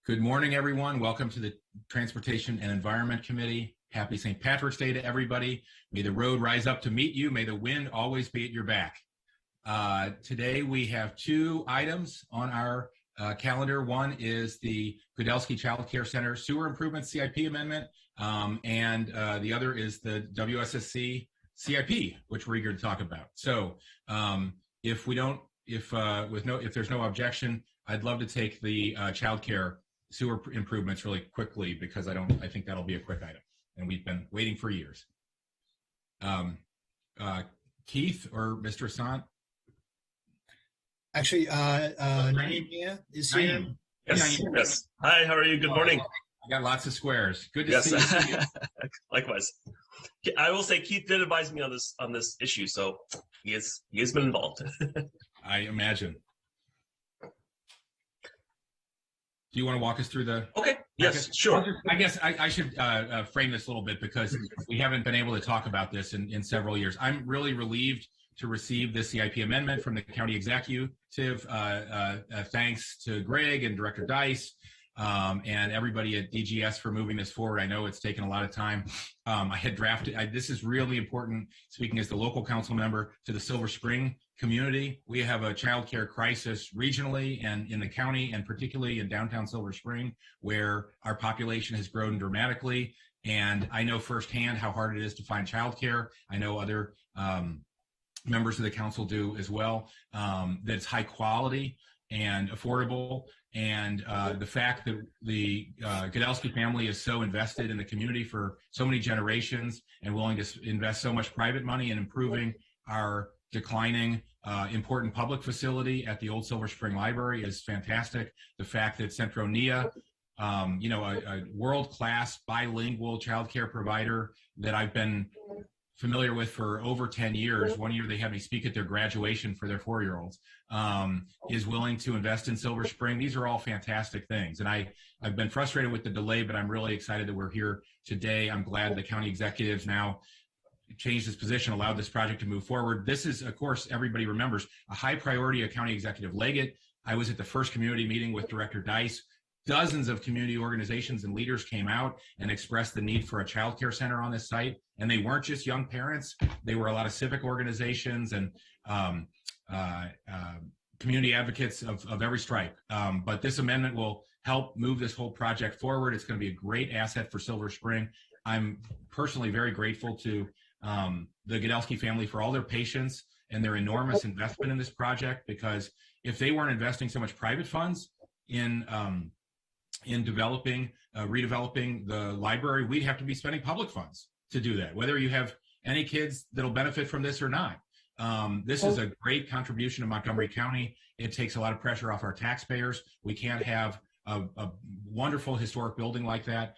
Good morning, everyone. Welcome to the Transportation and Environment Committee. Happy St. Patrick's Day to everybody. May the road rise up to meet you. May the wind always be at your back. Today we have two items on our calendar. One is the Wssc Child Care Center Sewer Improvement CIP Amendment, and the other is the Wssc CIP, which we're eager to talk about. So if there's no objection, I'd love to take the child care sewer improvements really quickly because I think that'll be a quick item, and we've been waiting for years. Keith or Mr. Sant? Actually, Naeem is here. Yes. Hi, how are you? Good morning. I got lots of squares. Good to see you. Likewise. I will say Keith did advise me on this issue, so he has been involved. I imagine. Do you want to walk us through the? Okay. Yes, sure. I guess I should frame this a little bit because we haven't been able to talk about this in several years. I'm really relieved to receive this CIP amendment from the county executive. Thanks to Greg and Director Dice and everybody at DGS for moving this forward. I know it's taken a lot of time. I had drafted, this is really important, speaking as the local council member to the Silver Spring community. We have a child care crisis regionally and in the county, and particularly in downtown Silver Spring, where our population has grown dramatically. And I know firsthand how hard it is to find child care. I know other members of the council do as well, that's high quality and affordable. And the fact that the Wssc family is so invested in the community for so many generations and willing to invest so much private money in improving our declining important public facility at the old Silver Spring Library is fantastic. The fact that Centro NIA, a world-class bilingual childcare provider that I've been familiar with for over 10 years. One year they had me speak at their graduation for their 4-year-olds, is willing to invest in Silver Spring. These are all fantastic things. And I've been frustrated with the delay, but I'm really excited that we're here today. I'm glad the county executives now changed his position, allowed this project to move forward. This is, of course, everybody remembers, a high priority of County Executive Leggett. I was at the first community meeting with Director Dice. Dozens of community organizations and leaders came out and expressed the need for a child care center on this site. And they weren't just young parents. They were a lot of civic organizations and community advocates of every stripe. But this amendment will help move this whole project forward. It's going to be a great asset for Silver Spring. I'm personally very grateful to the Wssc family for all their patience and their enormous investment in this project, because if they weren't investing so much private funds in developing, redeveloping the library, we'd have to be spending public funds to do that, whether you have any kids that'll benefit from this or not. This is a great contribution to Montgomery County. It takes a lot of pressure off our taxpayers. We can't have a wonderful historic building like that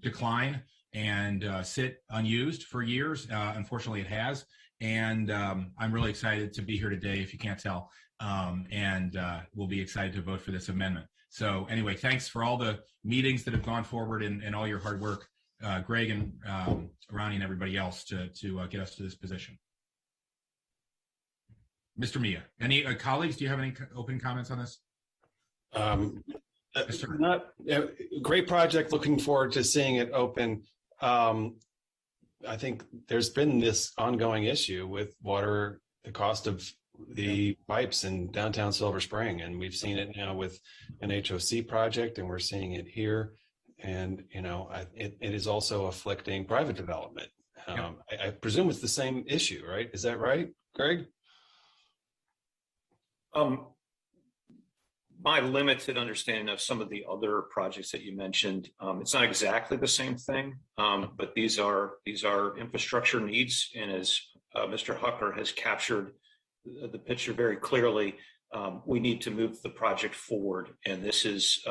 decline and sit unused for years. Unfortunately, it has. And I'm really excited to be here today, if you can't tell, and we'll be excited to vote for this amendment. So anyway, thanks for all the meetings that have gone forward and all your hard work, Greg and Ronnie and everybody else to get us to this position. Mr. Mia, any colleagues, do you have any open comments on this? Great project. Looking forward to seeing it open. I think there's been this ongoing issue with water, the cost of the pipes in downtown Silver Spring, and we've seen it now with an HOC project, and we're seeing it here. And it is also afflicting private development. I presume it's the same issue, right? Is that right, Greg? My limited understanding of some of the other projects that you mentioned, it's not exactly the same thing, but these are infrastructure needs, and as Mr. Hucker has captured the picture very clearly, we need to move the project forward. And this is,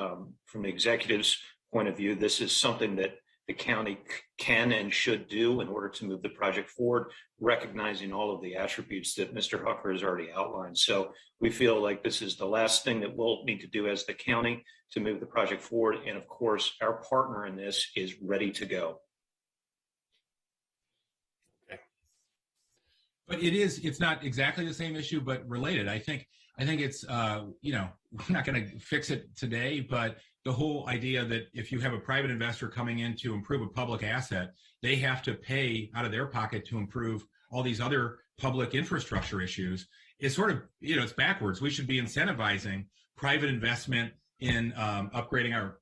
from the executive's point of view, this is something that the county can and should do in order to move the project forward, recognizing all of the attributes that Mr. Hucker has already outlined. So we feel like this is the last thing that we'll need to do as the county to move the project forward. And of course, our partner in this is ready to go. But it's not exactly the same issue, but related. I think it's, we're not going to fix it today, but the whole idea that if you have a private investor coming in to improve a public asset, they have to pay out of their pocket to improve all these other public infrastructure issues is sort of, it's backwards. We should be incentivizing private investment in upgrading our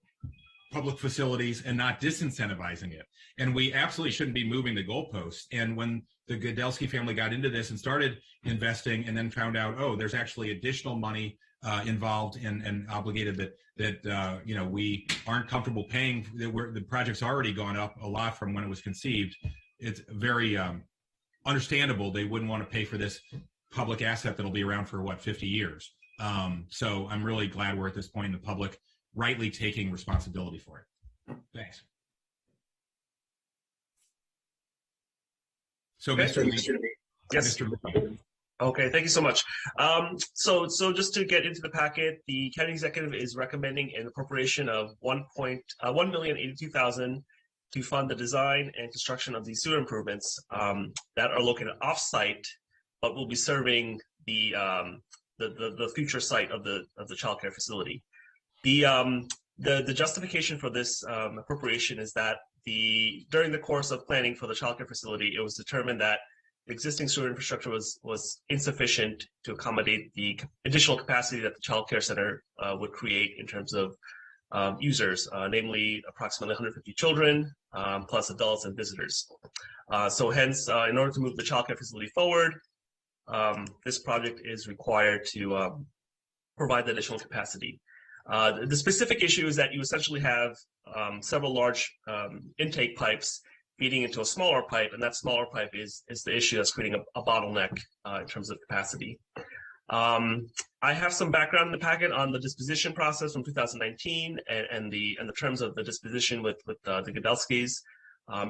public facilities and not disincentivizing it. And we absolutely shouldn't be moving the goalposts. And when the Godelski family got into this and started investing and then found out, oh, there's actually additional money involved and obligated that we aren't comfortable paying, the project's already gone up a lot from when it was conceived. It's very understandable they wouldn't want to pay for this public asset that'll be around for 50 years. So I'm really glad we're at this point in the public rightly taking responsibility for it. Thanks. So, Okay. Mr. Yes. Mr. Okay, thank you so much. So just to get into the packet, the county executive is recommending an appropriation of $1,082,000 to fund the design and construction of these sewer improvements that are located off-site, but will be serving the future site of the childcare facility. The justification for this appropriation is that during the course of planning for the childcare facility, it was determined that the existing sewer infrastructure was insufficient to accommodate the additional capacity that the childcare center would create in terms of users, namely approximately 150 children, plus adults and visitors. So hence, in order to move the childcare facility forward, this project is required to provide the additional capacity. The specific issue is that you essentially have several large intake pipes feeding into a smaller pipe, and that smaller pipe is the issue that's creating a bottleneck in terms of capacity. I have some background in the packet on the disposition process from 2019 and the terms of the disposition with the Godelskis.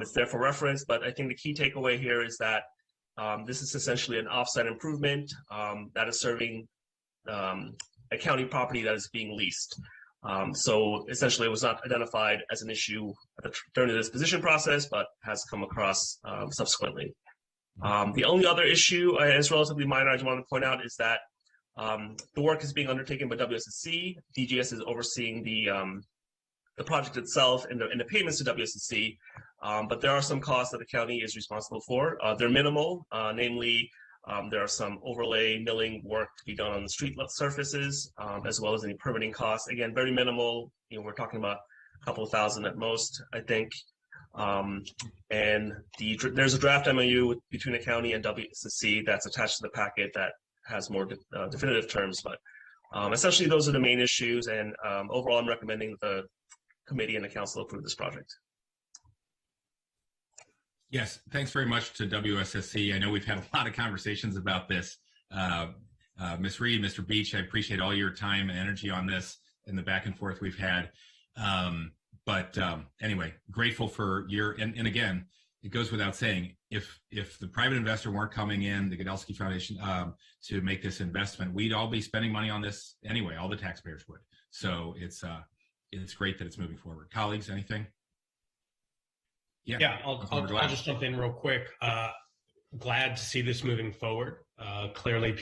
It's there for reference, but I think the key takeaway here is that this is essentially an offsite improvement that is serving a county property that is being leased. So essentially it was not identified as an issue during the disposition process, but has come across subsequently. The only other issue, and it's relatively minor, I just want to point out, is that the work is being undertaken by Wssc. DGS is overseeing the project itself and the payments to Wssc, but there are some costs that the county is responsible for. They're minimal, namely, there are some overlay milling work to be done on the street surfaces, as well as any permitting costs. Again, very minimal. We're talking about a couple of thousand at most, I think. And there's a draft MOU between the county and Wssc that's attached to the packet that has more definitive terms. But essentially, those are the main issues. And overall, I'm recommending the committee and the council approve this project. Yes, thanks very much to WSSC. I know we've had a lot of conversations about this. Ms. Reed, Mr. Beach, I appreciate all your time and energy on this and the back and forth we've had. Anyway, grateful for and again, it goes without saying, if the private investor weren't coming in, the Godelski Foundation, to make this investment, we'd all be spending money on this anyway, all the taxpayers would. So it's great that it's moving forward. Colleagues, anything? Yeah, I'll just jump in real quick. Glad to see this moving forward. Clearly,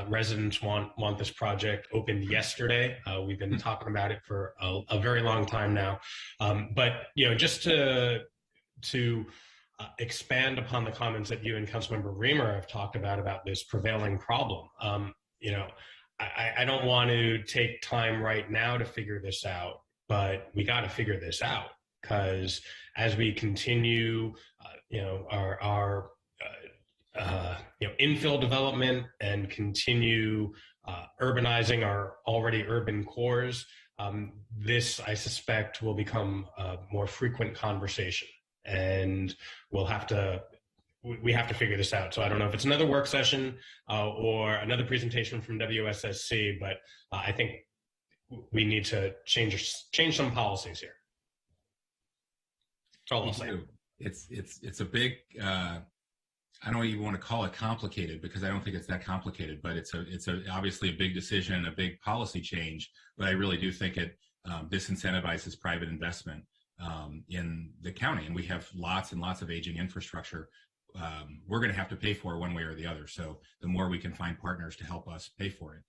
residents want this project opened yesterday. We've been talking about it for a very long time now. But just to expand upon the comments that you and Councilmember Reamer have talked about this prevailing problem. I don't want to take time right now to figure this out, but we got to figure this out. Because as we continue, our infill development and continue urbanizing our already urban cores, this, I suspect, will become a more frequent conversation, and we have to figure this out. So I don't know if it's another work session or another presentation from WSSC, but I think we need to change some policies here. It's a big, I don't even want to call it complicated, because I don't think it's that complicated, but it's obviously a big decision, a big policy change, but I really do think it disincentivizes private investment in the county. And we have lots and lots of aging infrastructure we're going to have to pay for one way or the other. So the more we can find partners to help us pay for it,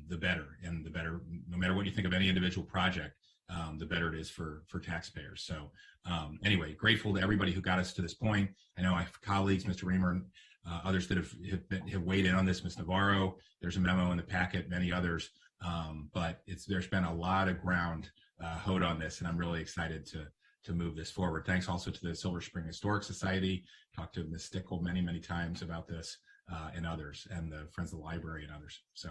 the better. And the better, no matter what you think of any individual project, the better it is for taxpayers. So anyway, grateful to everybody who got us to this point. I know I have colleagues, Mr. Reamer, others that have weighed in on this, Ms. Navarro. There's a memo in the packet, many others, but there's been a lot of ground hoed on this, and I'm really excited to move this forward. Thanks also to the Silver Spring Historic Society. Talked to Ms. Stickle many times about this, and others, and the Friends of the Library and others. So,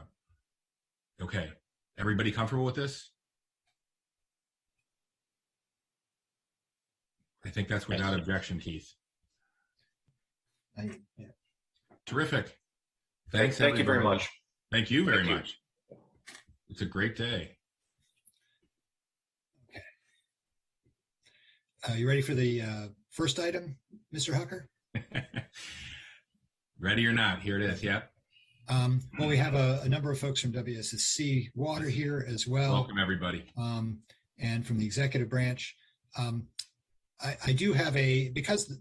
okay, everybody comfortable with this? I think that's without objection, Keith. Yeah. Terrific. Thanks. Thank you very much. Thank you very much. It's a great day. Okay. You ready for the first item, Mr. Hucker? Ready or not, here it is. Yep. Well, we have a number of folks from Wssc Water here as well. Welcome, everybody. And from the executive branch. I do have because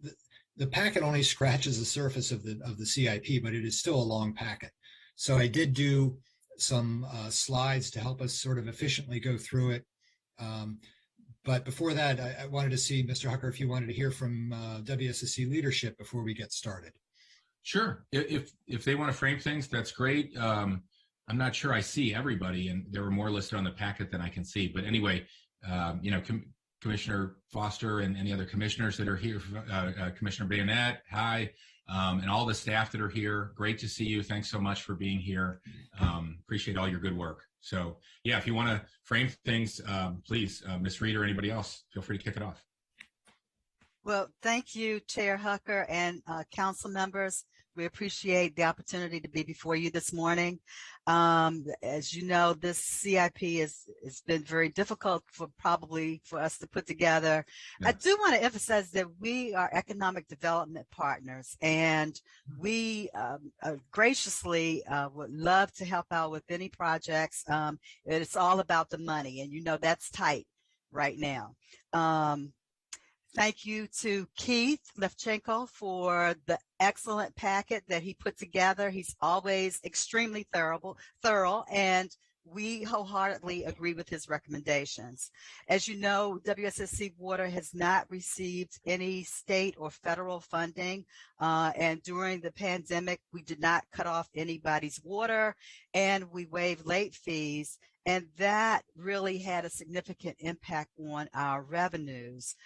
the packet only scratches the surface of the CIP, but it is still a long packet. So I did do some slides to help us sort of efficiently go through it. But before that, I wanted to see, Mr. Hucker, if you wanted to hear from Wssc leadership before we get started. Sure. If they want to frame things, that's great. I'm not sure I see everybody, and there were more listed on the packet than I can see. But anyway, Commissioner Foster and any other commissioners that are here, Commissioner Bayonet, hi, and all the staff that are here. Great to see you. Thanks so much for being here. Appreciate all your good work. So yeah, if you want to frame things, please, Ms. Reed or anybody else, feel free to kick it off. Well, thank you, Chair Hucker and council members. We appreciate the opportunity to be before you this morning. As you know, this CIP has been very difficult for us to put together. Yeah. I do want to emphasize that we are economic development partners, and we graciously would love to help out with any projects. It's all about the money, and you know that's tight right now. Thank you to Keith Levchenko for the excellent packet that he put together. He's always extremely thorough, and we wholeheartedly agree with his recommendations. As you know, Wssc Water has not received any state or federal funding, and during the pandemic, we did not cut off anybody's water, and we waived late fees, and that really had a significant impact on our revenues.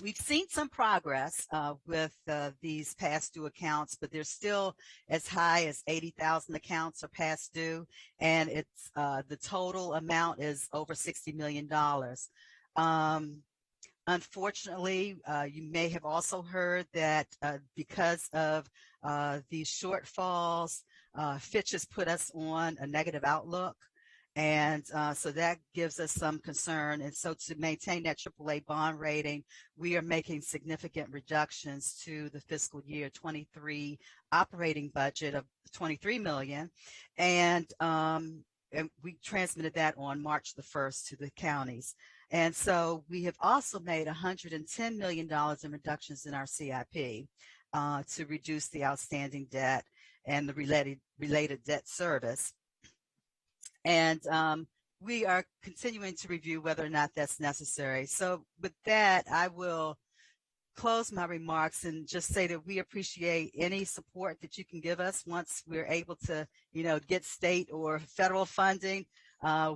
We've seen some progress with these past due accounts, but they're still as high as 80,000 accounts are past due, and it's the total amount is over $60 million. Unfortunately, you may have also heard that because of these shortfalls, Fitch has put us on a negative outlook. And so that gives us some concern. And so to maintain that AAA bond rating, we are making significant reductions to the fiscal year 23 operating budget of $23 million. And we transmitted that on March the 1st to the counties. And so we have also made $110 million in reductions in our CIP to reduce the outstanding debt and the related debt service. And we are continuing to review whether or not that's necessary. So with that, I will close my remarks and just say that we appreciate any support that you can give us once we're able to, get state or federal funding.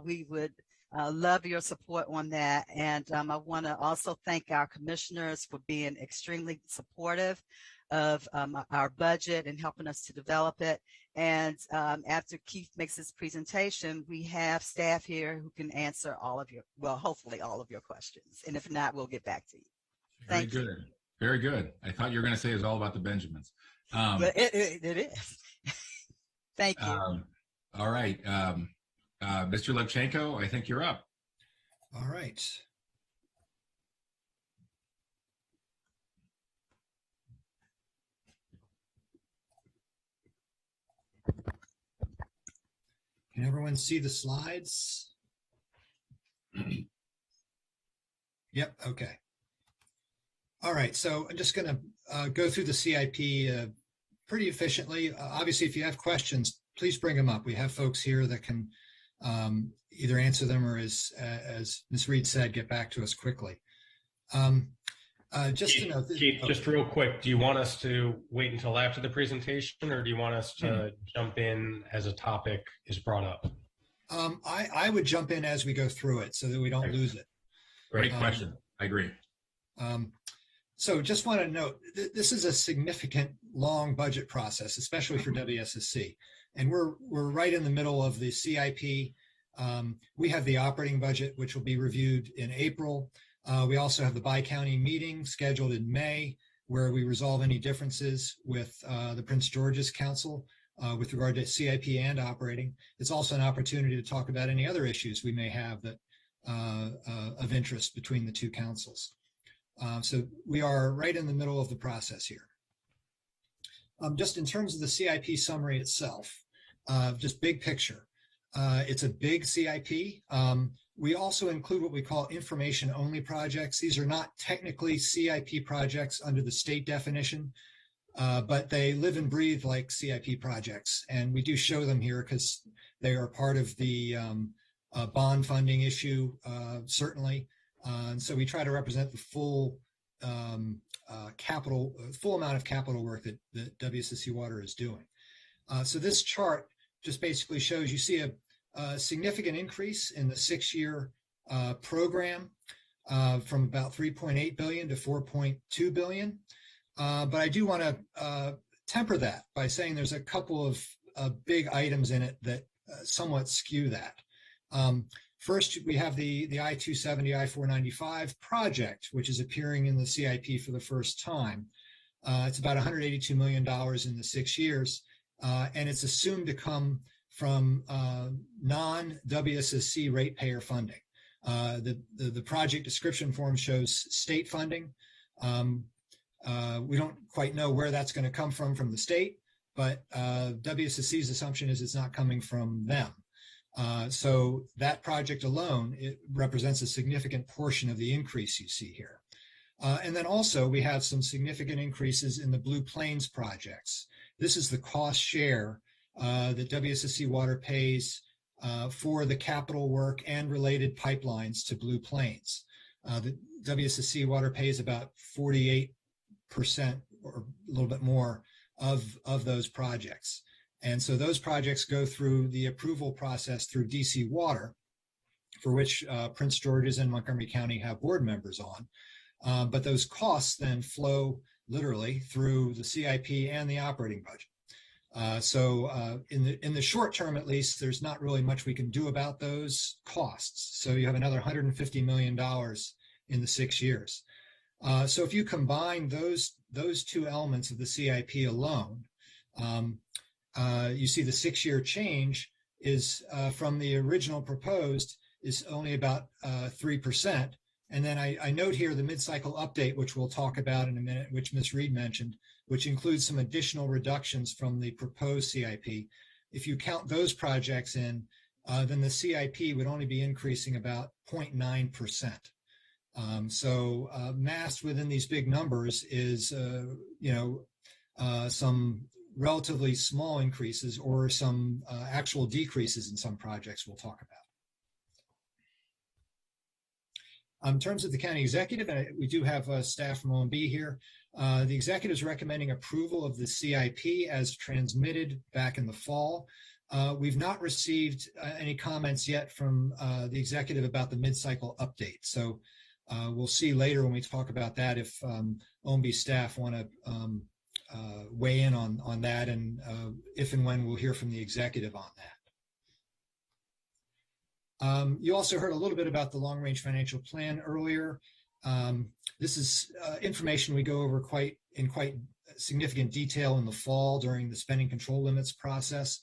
We would love your support on that. And I want to also thank our commissioners for being extremely supportive of our budget and helping us to develop it. And after Keith makes his presentation, we have staff here who can answer hopefully all of your questions. And if not, we'll get back to you. Thank you. Very good. I thought you were going to say it's all about the Benjamins. But it is. Thank you. All right. Mr. Levchenko, I think you're up. All right. Can everyone see the slides? Yep, okay. All right, so I'm just going to go through the CIP pretty efficiently. Obviously, if you have questions, please bring them up. We have folks here that can either answer them or, as Ms. Reed said, get back to us quickly. Just to note, Keith, just real quick, do you want us to wait until after the presentation, or do you want us to jump in as a topic is brought up? I would jump in as we go through it so that we don't lose it. Great question. I agree. So just want to note, this is a significant long budget process, especially for Wssc. And we're right in the middle of the CIP. We have the operating budget, which will be reviewed in April. We also have the bi-county meeting scheduled in May, where we resolve any differences with the Prince George's Council with regard to CIP and operating. It's also an opportunity to talk about any other issues we may have that of interest between the two councils. So we are right in the middle of the process here. Just in terms of the CIP summary itself, just big picture. It's a big CIP. We also include what we call information-only projects. These are not technically CIP projects under the state definition, but they live and breathe like CIP projects. And we do show them here because they are part of the bond funding issue, certainly. And so we try to represent the full full amount of capital work that Wssc Water is doing. So this chart just basically shows you see a significant increase in the 6-year program from about 3.8 billion to 4.2 billion. But I do want to temper that by saying there's a couple of big items in it that somewhat skew that. First, we have the I-270, I-495 project, which is appearing in the CIP for the first time. It's about $182 million in the 6 years, and it's assumed to come from non-WSSC ratepayer funding. The project description form shows state funding. We don't quite know where that's going to come from the state, but WSSC's assumption is it's not coming from them. So that project alone, it represents a significant portion of the increase you see here. And then also we have some significant increases in the Blue Plains projects. This is the cost share that Wssc Water pays for the capital work and related pipelines to Blue Plains. The Wssc Water pays about 48% or a little bit more of those projects. And so those projects go through the approval process through DC Water, for which Prince George's and Montgomery County have board members on. But those costs then flow literally through the CIP and the operating budget. So in the short term, at least, there's not really much we can do about those costs. So you have another $150 million in the 6 years. So if you combine those two elements of the CIP alone, you see the 6-year change is from the original proposed is only about 3%. And then I note here the mid-cycle update, which we'll talk about in a minute, which Ms. Reed mentioned, which includes some additional reductions from the proposed CIP. If you count those projects in, then the CIP would only be increasing about 0.9%. So masked within these big numbers is, some relatively small increases or some actual decreases in some projects we'll talk about. In terms of the county executive, and we do have staff from OMB here, the executive is recommending approval of the CIP as transmitted back in the fall. We've not received any comments yet from the executive about the mid-cycle update. So we'll see later when we talk about that if OMB staff want to weigh in on that, and if and when we'll hear from the executive on that. You also heard a little bit about the long-range financial plan earlier. This is information we go over in quite significant detail in the fall during the spending control limits process.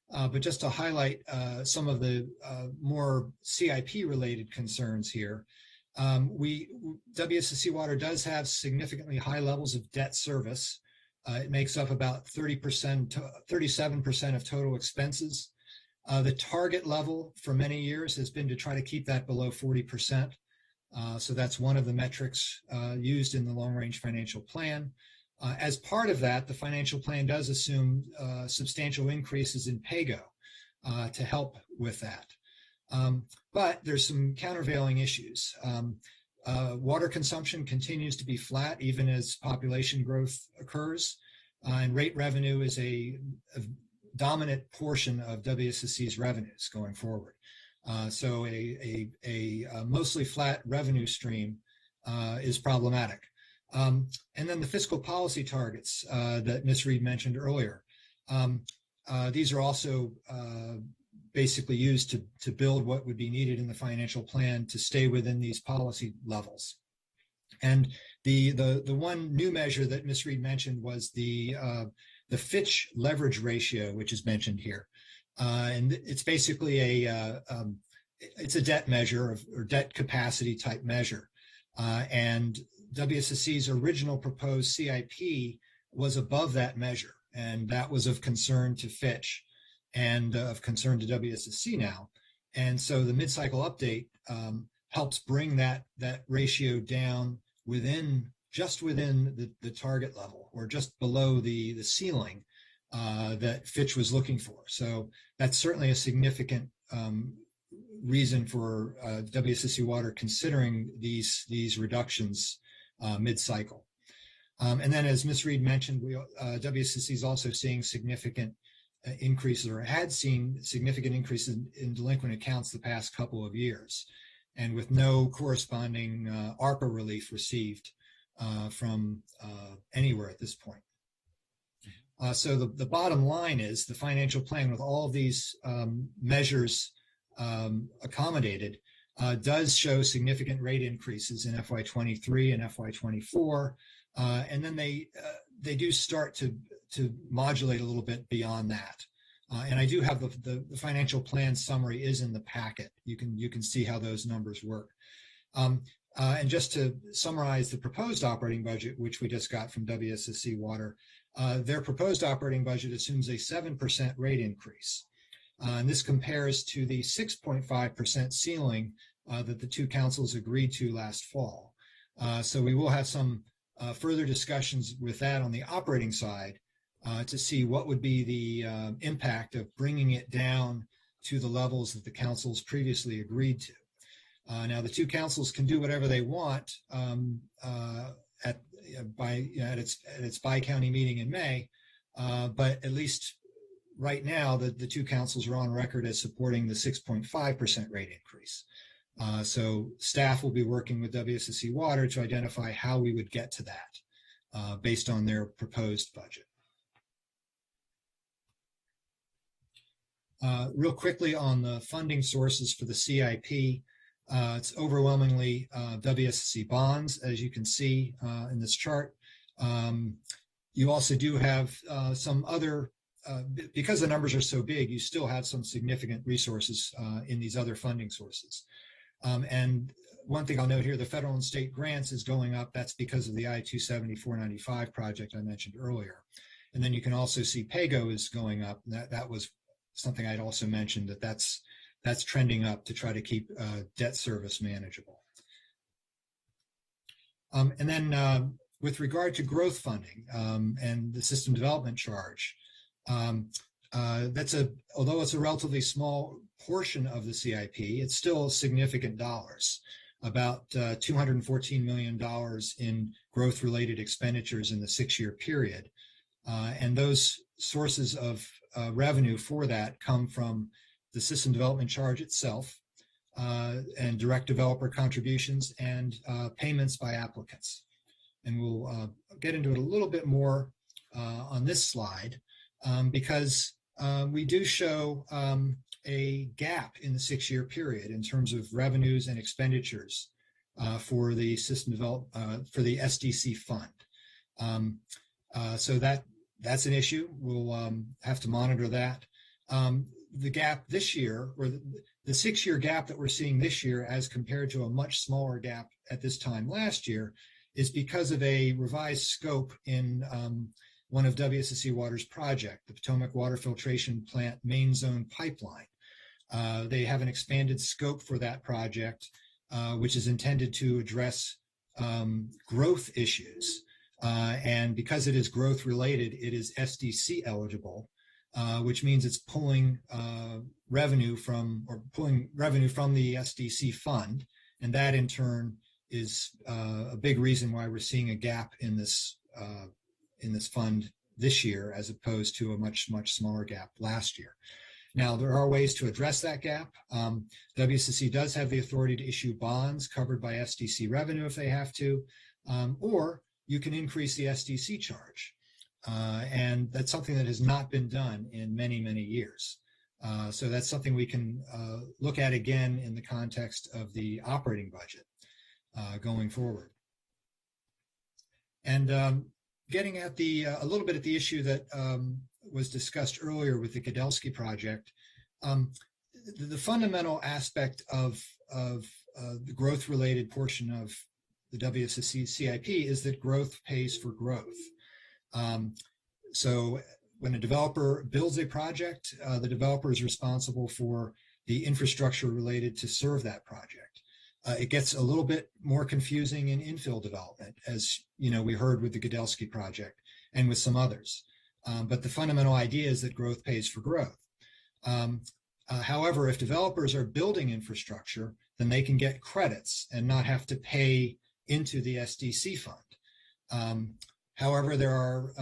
But just to highlight some of the more CIP-related concerns here, Wssc Water does have significantly high levels of debt service. It makes up about 37% of total expenses. The target level for many years has been to try to keep that below 40%. So that's one of the metrics used in the long-range financial plan. As part of that, the financial plan does assume substantial increases in PAYGO to help with that. But there's some countervailing issues. Water consumption continues to be flat even as population growth occurs, and rate revenue is a dominant portion of WSSC's revenues going forward. So a mostly flat revenue stream is problematic. And then the fiscal policy targets that Ms. Reed mentioned earlier. These are also basically used to build what would be needed in the financial plan to stay within these policy levels. And the one new measure that Ms. Reed mentioned was the Fitch leverage ratio, which is mentioned here. And it's basically it's a debt measure or debt capacity type measure. And WSSC's original proposed CIP was above that measure, and that was of concern to Fitch and of concern to WSSC now. And so the mid-cycle update helps bring that ratio down just within the target level, or just below the ceiling that Fitch was looking for. So that's certainly a significant reason for WSSC Water considering these reductions mid-cycle. And then, as Ms. Reed mentioned, WSSC is also seeing significant increases, or had seen significant increases in delinquent accounts the past couple of years, and with no corresponding ARPA relief received from anywhere at this point. So the bottom line is the financial plan, with all of these measures accommodated, does show significant rate increases in FY23 and FY24, and then they do start to modulate a little bit beyond that. And I do have the financial plan summary is in the packet. You can see how those numbers work. And just to summarize the proposed operating budget, which we just got from WSSC Water, their proposed operating budget assumes a 7% rate increase. And this compares to the 6.5% ceiling that the two councils agreed to last fall. So we will have some further discussions with that on the operating side to see what would be the impact of bringing it down to the levels that the councils previously agreed to. Now, the two councils can do whatever they want at its bi-county meeting in May, but at least right now, the two councils are on record as supporting the 6.5% rate increase. So staff will be working with WSSC Water to identify how we would get to that based on their proposed budget. Real quickly on the funding sources for the CIP, it's overwhelmingly WSSC bonds, as you can see in this chart. You also do have some other, because the numbers are so big, you still have some significant resources in these other funding sources. And one thing I'll note here, the federal and state grants is going up. That's because of the I-270-495 project I mentioned earlier. And then you can also see PAYGO is going up. That was something I'd also mentioned, that's trending up to try to keep debt service manageable. And then with regard to growth funding and the system development charge, although it's a relatively small portion of the CIP, it's still significant dollars, about $214 million in growth-related expenditures in the 6-year period. And those sources of revenue for that come from the system development charge itself and direct developer contributions and payments by applicants. And we'll get into it a little bit more on this slide because we do show a gap in the 6-year period in terms of revenues and expenditures for the system for the SDC fund. So that's an issue. We'll have to monitor that. The gap this year, or the 6-year gap that we're seeing this year as compared to a much smaller gap at this time last year, is because of a revised scope in one of WSSC Water's project, the Potomac Water Filtration Plant Main Zone Pipeline. They have an expanded scope for that project, which is intended to address growth issues. And because it is growth related, it is SDC eligible. which means it's pulling revenue from the SDC fund, and that in turn is a big reason why we're seeing a gap in this fund this year, as opposed to a much smaller gap last year. Now, there are ways to address that gap. WSSC does have the authority to issue bonds covered by SDC revenue if they have to, or you can increase the SDC charge. And that's something that has not been done in many years. So that's something we can look at again in the context of the operating budget going forward. And getting at a little bit at the issue that was discussed earlier with the Wssc project, the fundamental aspect of the growth-related portion of the WSSC CIP is that growth pays for growth. So when a developer builds a project, the developer is responsible for the infrastructure related to serve that project. It gets a little bit more confusing in infill development, as we heard with the Wssc project and with some others. But the fundamental idea is that growth pays for growth. However, if developers are building infrastructure, then they can get credits and not have to pay into the SDC fund. However, there are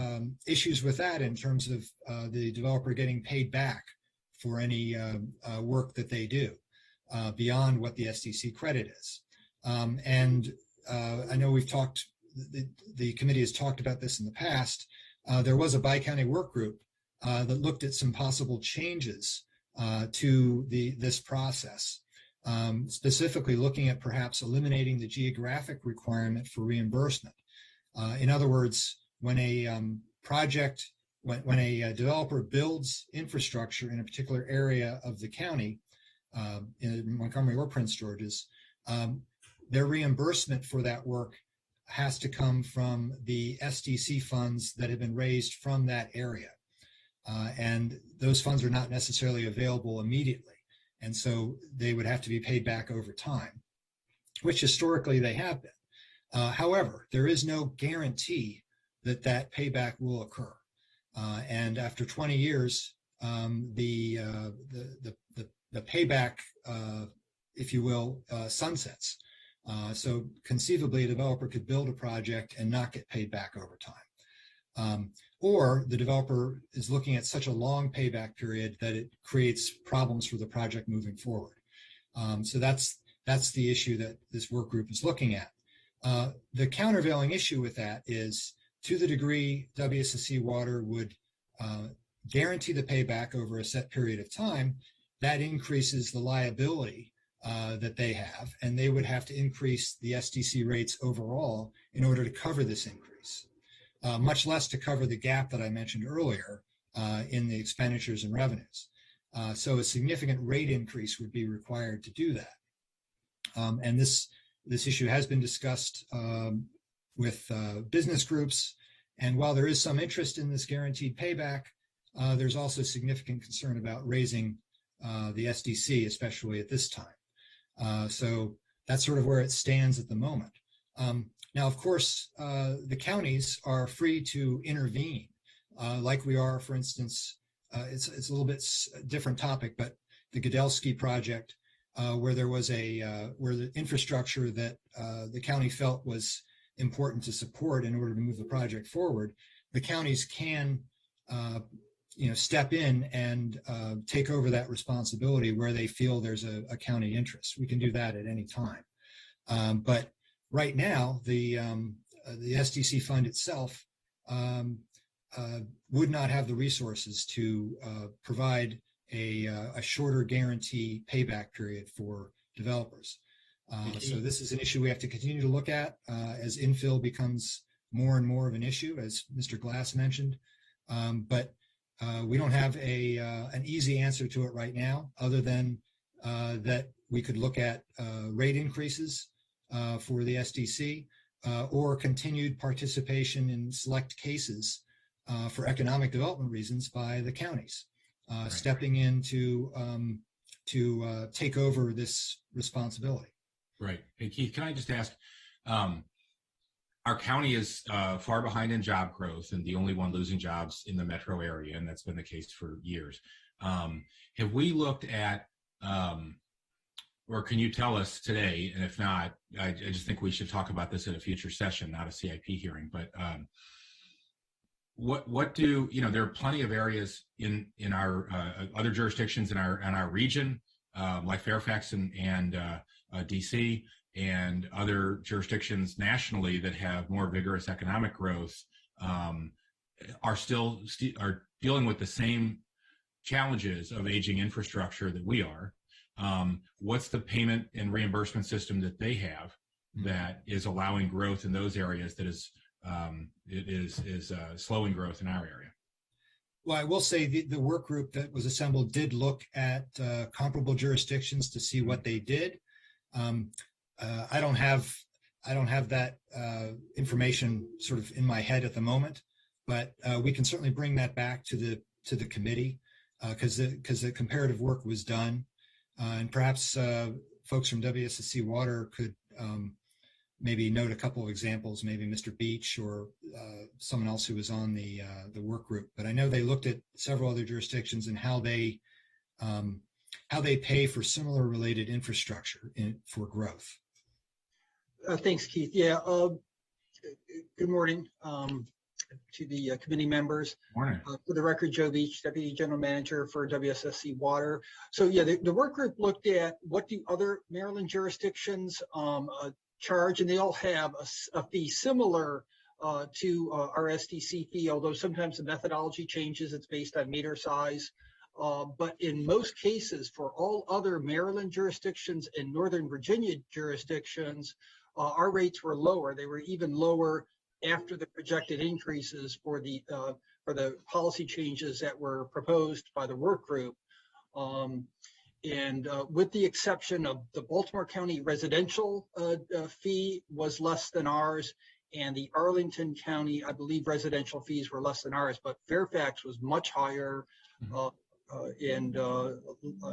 issues with that in terms of the developer getting paid back for any work that they do beyond what the SDC credit is. And I know we've talked, the committee has talked about this in the past. There was a bi-county work group that looked at some possible changes to this process, specifically looking at perhaps eliminating the geographic requirement for reimbursement. In other words, when a when a developer builds infrastructure in a particular area of the county, in Montgomery or Prince George's, their reimbursement for that work has to come from the SDC funds that have been raised from that area. And those funds are not necessarily available immediately. And so they would have to be paid back over time, which historically they have been. However, there is no guarantee that that payback will occur. And after 20 years, the payback, if you will, sunsets. So conceivably, a developer could build a project and not get paid back over time. Or the developer is looking at such a long payback period that it creates problems for the project moving forward. So that's the issue that this work group is looking at. The countervailing issue with that is, to the degree WSSC Water would guarantee the payback over a set period of time, that increases the liability that they have, and they would have to increase the SDC rates overall in order to cover this increase, much less to cover the gap that I mentioned earlier in the expenditures and revenues. So a significant rate increase would be required to do that. And this issue has been discussed with business groups, and while there is some interest in this guaranteed payback, there's also significant concern about raising the SDC, especially at this time. So that's sort of where it stands at the moment. Now, of course, the counties are free to intervene, like we are, for instance, it's a little bit different topic, but the Wssc project, where there was where the infrastructure that the county felt was important to support in order to move the project forward, the counties can step in and take over that responsibility where they feel there's a county interest. We can do that at any time. But right now, the SDC fund itself would not have the resources to provide a shorter guarantee payback period for developers. So this is an issue we have to continue to look at as infill becomes more and more of an issue, as Mr. Glass mentioned. But we don't have an easy answer to it right now, other than that we could look at rate increases for the SDC or continued participation in select cases for economic development reasons by the counties, stepping in to take over this responsibility. Right. Hey, Keith, can I just ask, our county is far behind in job growth and the only one losing jobs in the metro area, and that's been the case for years. Have we looked at, or can you tell us today, and if not, I just think we should talk about this at a future session, not a CIP hearing, but what do, there are plenty of areas in our other jurisdictions in our region, like Fairfax and DC, and other jurisdictions nationally that have more vigorous economic growth, are dealing with the same challenges of aging infrastructure that we are. What's the payment and reimbursement system that they have that is allowing growth in those areas that is slowing growth in our area? Well, I will say the work group that was assembled did look at comparable jurisdictions to see what they did. I don't have that information sort of in my head at the moment, but we can certainly bring that back to the committee because the comparative work was done, and perhaps folks from Wssc Water could maybe note a couple of examples, maybe Mr. Beach or someone else who was on the work group. But I know they looked at several other jurisdictions and how they pay for similar related infrastructure for growth. Thanks, Keith. Yeah. Good morning to the committee members. Morning. For the record, Joe Beach, Deputy General Manager for Wssc Water. So yeah, the work group looked at what do other Maryland jurisdictions charge, and they all have a fee similar to our SDC fee, although sometimes the methodology changes. It's based on meter size. But in most cases, for all other Maryland jurisdictions and Northern Virginia jurisdictions, our rates were lower. They were even lower after the projected increases for the policy changes that were proposed by the work group. And with the exception of the Baltimore County residential fee was less than ours, and the Arlington County, I believe, residential fees were less than ours, but Fairfax was much higher. And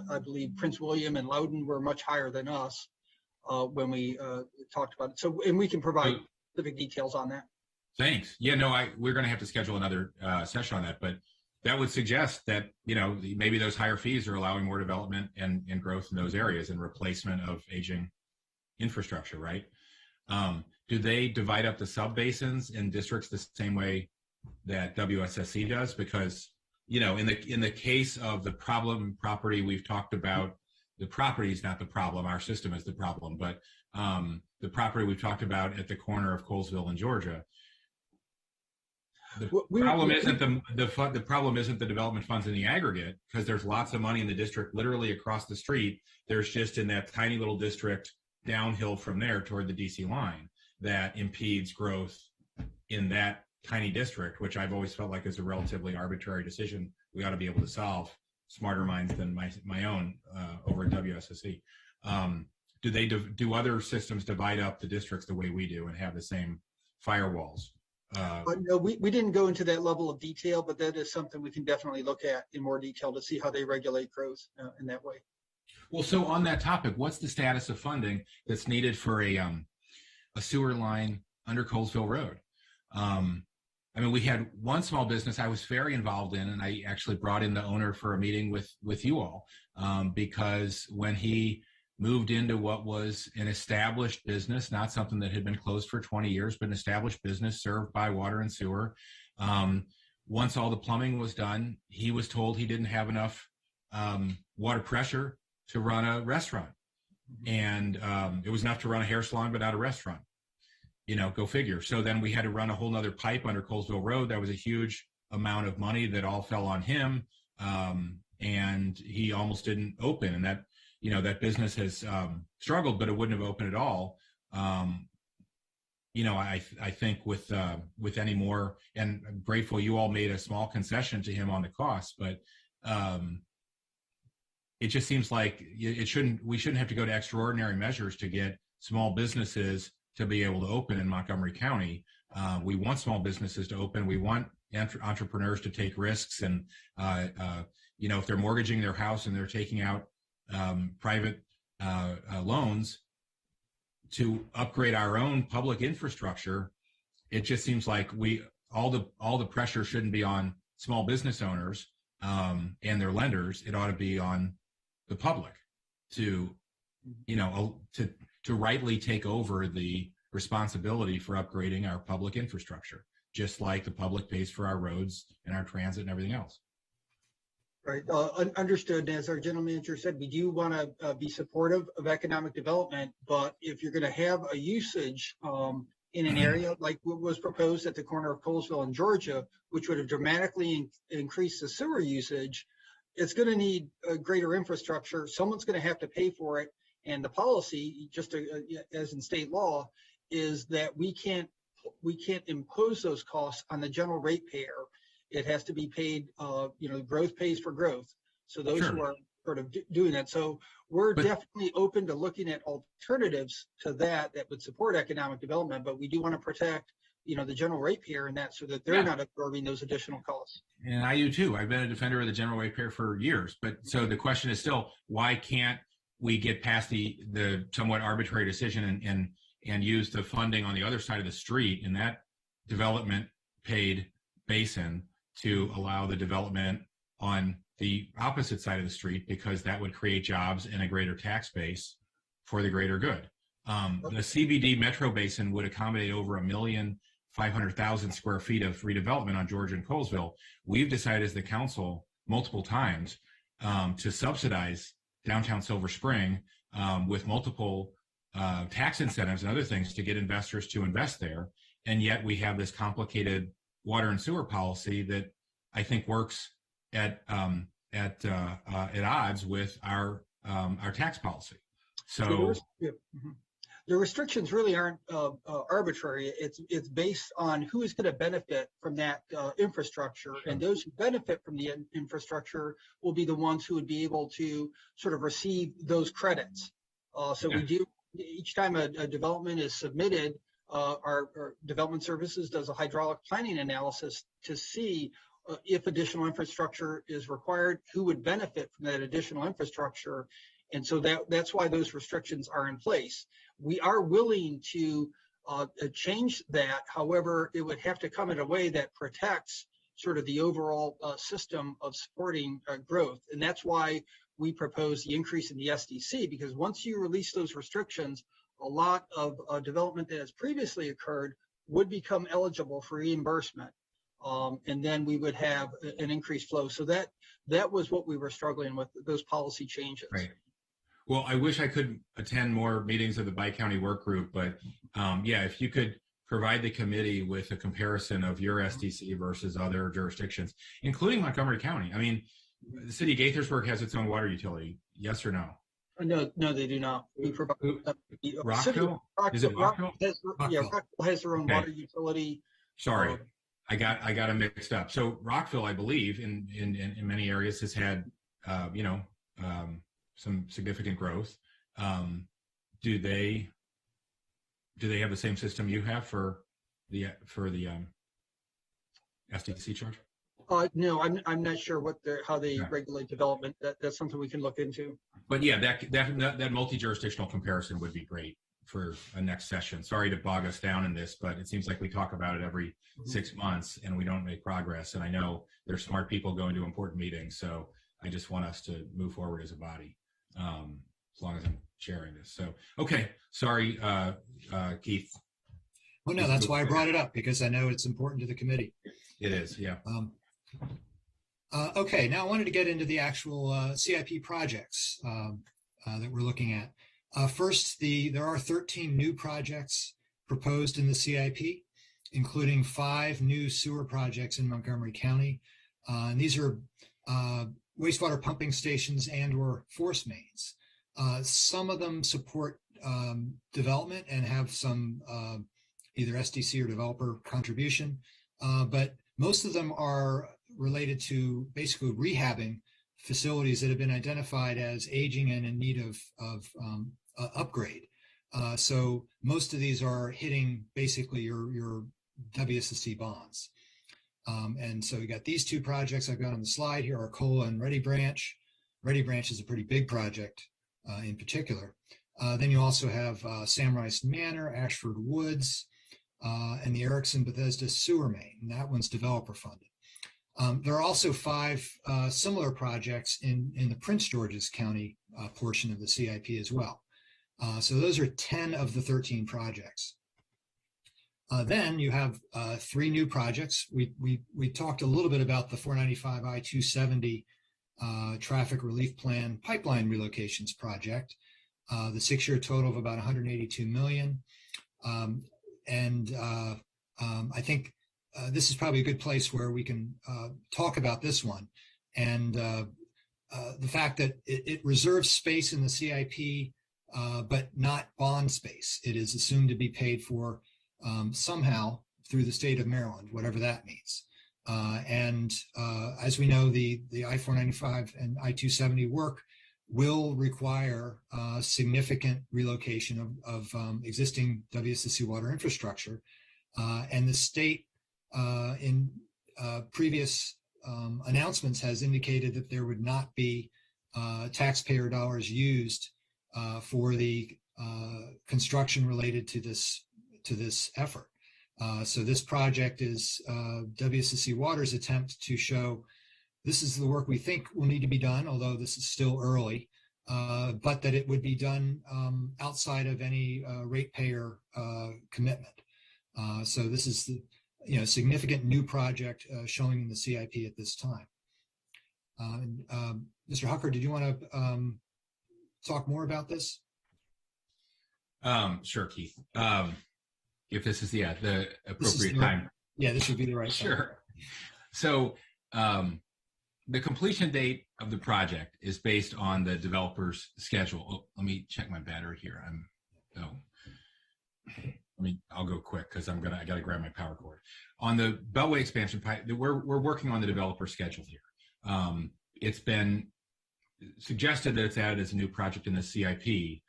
I believe Prince William and Loudoun were much higher than us when we talked about it. So, and we can provide specific details on that. Thanks. Yeah, no, we're going to have to schedule another session on that, but that would suggest that, maybe those higher fees are allowing more development and growth in those areas and replacement of aging infrastructure, right? Do they divide up the sub-basins in districts the same way that WSSC does? Because, in the case of the problem property we've talked about, the property is not the problem, our system is the problem, but the property we've talked about at the corner of Coalsville and Georgia, the problem isn't the development funds in the aggregate, because there's lots of money in the district literally across the street. There's just in that tiny little district downhill from there toward the DC line that impedes growth in that tiny district, which I've always felt like is a relatively arbitrary decision we ought to be able to solve, smarter minds than my own over at WSSC. Do other systems divide up the districts the way we do and have the same firewalls? No, we didn't go into that level of detail, but that is something we can definitely look at in more detail to see how they regulate growth in that way. Well, so on that topic, what's the status of funding that's needed for a sewer line under Coalsville Road? We had one small business I was very involved in, and I actually brought in the owner for a meeting with you all because when he moved into what was an established business, not something that had been closed for 20 years, but an established business served by water and sewer. Once all the plumbing was done, he was told he didn't have enough water pressure to run a restaurant. And it was enough to run a hair salon, but not a restaurant. Go figure. So then we had to run a whole nother pipe under Coalsville Road. That was a huge amount of money that all fell on him. And he almost didn't open. And that business has struggled, but it wouldn't have opened at all. I think with any more, and I'm grateful you all made a small concession to him on the cost, but it just seems like we shouldn't have to go to extraordinary measures to get small businesses to be able to open in Montgomery County. We want small businesses to open. We want entrepreneurs to take risks. And, if they're mortgaging their house and they're taking out private loans to upgrade our own public infrastructure, it just seems like all the pressure shouldn't be on small business owners and their lenders. It ought to be on the public to rightly take over the responsibility for upgrading our public infrastructure, just like the public pays for our roads and our transit and everything else. Right. Understood. As our general manager said, we do want to be supportive of economic development, but if you're going to have a usage in an area like what was proposed at the corner of Coalsville and Georgia, which would have dramatically increased the sewer usage, it's going to need a greater infrastructure. Someone's going to have to pay for it. And the policy, just as in state law, is that we can't impose those costs on the general ratepayer. It has to be paid, growth pays for growth. So those Sure. who are sort of doing that. So we're definitely open to looking at alternatives to that would support economic development, but we do want to protect, the general ratepayer in that so that they're not absorbing those additional costs. And I do too. I've been a defender of the general ratepayer for years. But so the question is still, why can't we get past the somewhat arbitrary decision and use the funding on the other side of the street in that development paid basin to allow the development on the opposite side of the street, because that would create jobs and a greater tax base for the greater good. The CBD Metro Basin would accommodate over 1,500,000 square feet of redevelopment on Georgia and Coalsville. We've decided as the council multiple times to subsidize downtown Silver Spring with multiple tax incentives and other things to get investors to invest there. And yet we have this complicated water and sewer policy that I think works at odds with our tax policy. So the restrictions really aren't arbitrary. It's based on who is going to benefit from that infrastructure, and those who benefit from the infrastructure will be the ones who would be able to sort of receive those credits. We do, each time a development is submitted, our development services does a hydraulic planning analysis to see if additional infrastructure is required, who would benefit from that additional infrastructure. And so that's why those restrictions are in place. We are willing to change that. However, it would have to come in a way that protects sort of the overall system of supporting growth. And that's why we propose the increase in the SDC, because once you release those restrictions, a lot of development that has previously occurred would become eligible for reimbursement. And then we would have an increased flow. So that was what we were struggling with, those policy changes. Right. Well, I wish I could attend more meetings of the Bi-County Work Group, but if you could provide the committee with a comparison of your SDC versus other jurisdictions, including Montgomery County. I mean, the city of Gaithersburg has its own water utility. Yes or no? No, they do not. We provide Rockville? Is it Rockville? Rockville has their own water utility. Sorry, I got them mixed up. So Rockville, I believe, in many areas has had some significant growth. Do they have the same system you have for the SDC charge? No, I'm not sure how they regulate development. That's something we can look into. But yeah, that multi-jurisdictional comparison would be great for a next session. Sorry to bog us down in this, but it seems like we talk about it every 6 months and we don't make progress. And I know there's smart people going to important meetings, so I just want us to move forward as a body, as long as I'm sharing this. So, okay, sorry, Keith. Well, no, that's why I brought it up, because I know it's important to the committee. It is, yeah. Okay, now I wanted to get into the actual CIP projects that we're looking at. First, there are 13 new projects proposed in the CIP, including 5 new sewer projects in Montgomery County. And these are wastewater pumping stations and/or force mains. Some of them support development and have some either SDC or developer contribution, but most of them are related to basically rehabbing facilities that have been identified as aging and in need of upgrade. So most of these are hitting basically your Wssc bonds. And so we got these 2 projects I've got on the slide here, Arcola and Ready Branch. Ready Branch is a pretty big project in particular. Then you also have Samrice Manor, Ashford Woods, and the Erickson-Bethesda sewer main, and that one's developer funded. There are also 5 similar projects in the Prince George's County portion of the CIP as well. So those are 10 of the 13 projects. Then you have 3 new projects. We talked a little bit about the 495 I-270 traffic relief plan pipeline relocations project, the 6-year total of about $182 million. I think this is probably a good place where we can talk about this one. And the fact that it reserves space in the CIP, but not bond space. It is assumed to be paid for somehow through the state of Maryland, whatever that means. As we know, the I-495 and I-270 work will require significant relocation of existing Wssc water infrastructure. And the state in previous announcements has indicated that there would not be taxpayer dollars used for the construction related to this effort. So this project is Wssc Water's attempt to show this is the work we think will need to be done, although this is still early, but that it would be done outside of any ratepayer commitment. So this is the significant new project showing in the CIP at this time. Mr. Hucker, did you want to talk more about this? Sure, Keith. If this is the appropriate time. Yeah, this would be the right time. Sure. So the completion date of the project is based on the developer's schedule. Oh, let me check my battery here. I'll go quick because I got to grab my power cord. On the Beltway expansion pipe, we're working on the developer schedule here. It's been suggested that it's added as a new project in the CIP,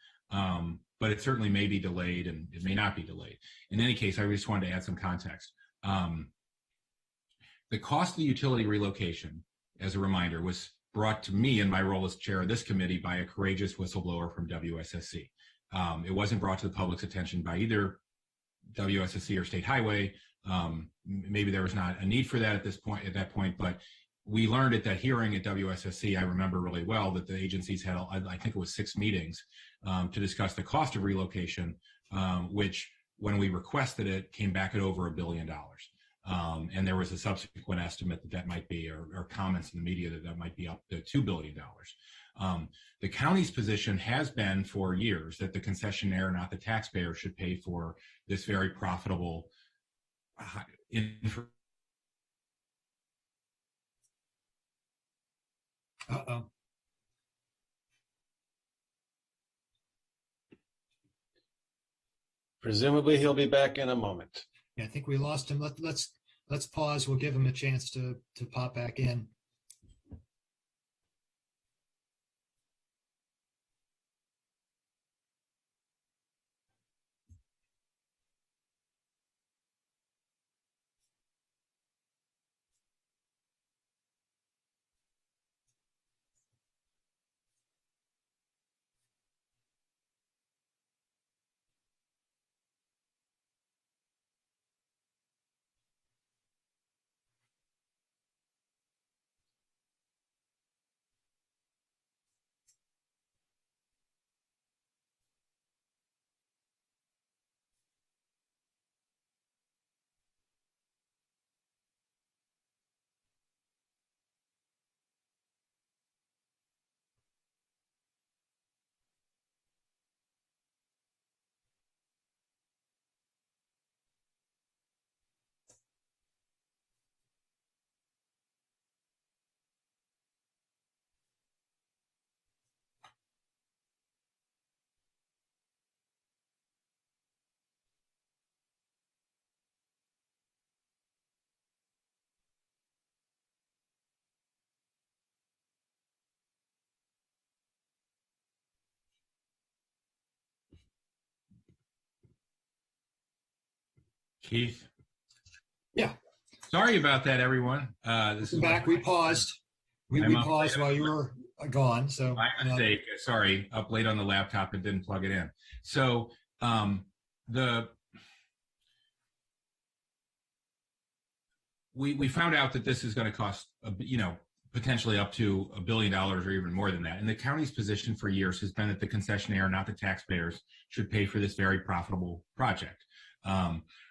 but it certainly may be delayed and it may not be delayed. In any case, I just wanted to add some context. The cost of the utility relocation, as a reminder, was brought to me in my role as chair of this committee by a courageous whistleblower from Wssc. It wasn't brought to the public's attention by either Wssc or State Highway. Maybe there was not a need for that at that point, but we learned at that hearing at Wssc, I remember really well, that the agencies had, I think it was 6 meetings to discuss the cost of relocation, which when we requested it came back at over $1 billion. And there was a subsequent estimate that might be, or comments in the media that might be up to $2 billion. The county's position has been for years that the concessionaire, not the taxpayer, should pay for this very profitable Uh-oh. Presumably he'll be back in a moment. Yeah, I think we lost him. Let's pause. We'll give him a chance to pop back in. Keith? Yeah. Sorry about that, everyone. This is back. We paused. We paused while you were gone. So my mistake. Sorry, up late on the laptop and didn't plug it in. So we found out that this is going to cost, potentially up to $1 billion or even more than that. And the county's position for years has been that the concessionaire, not the taxpayers, should pay for this very profitable project.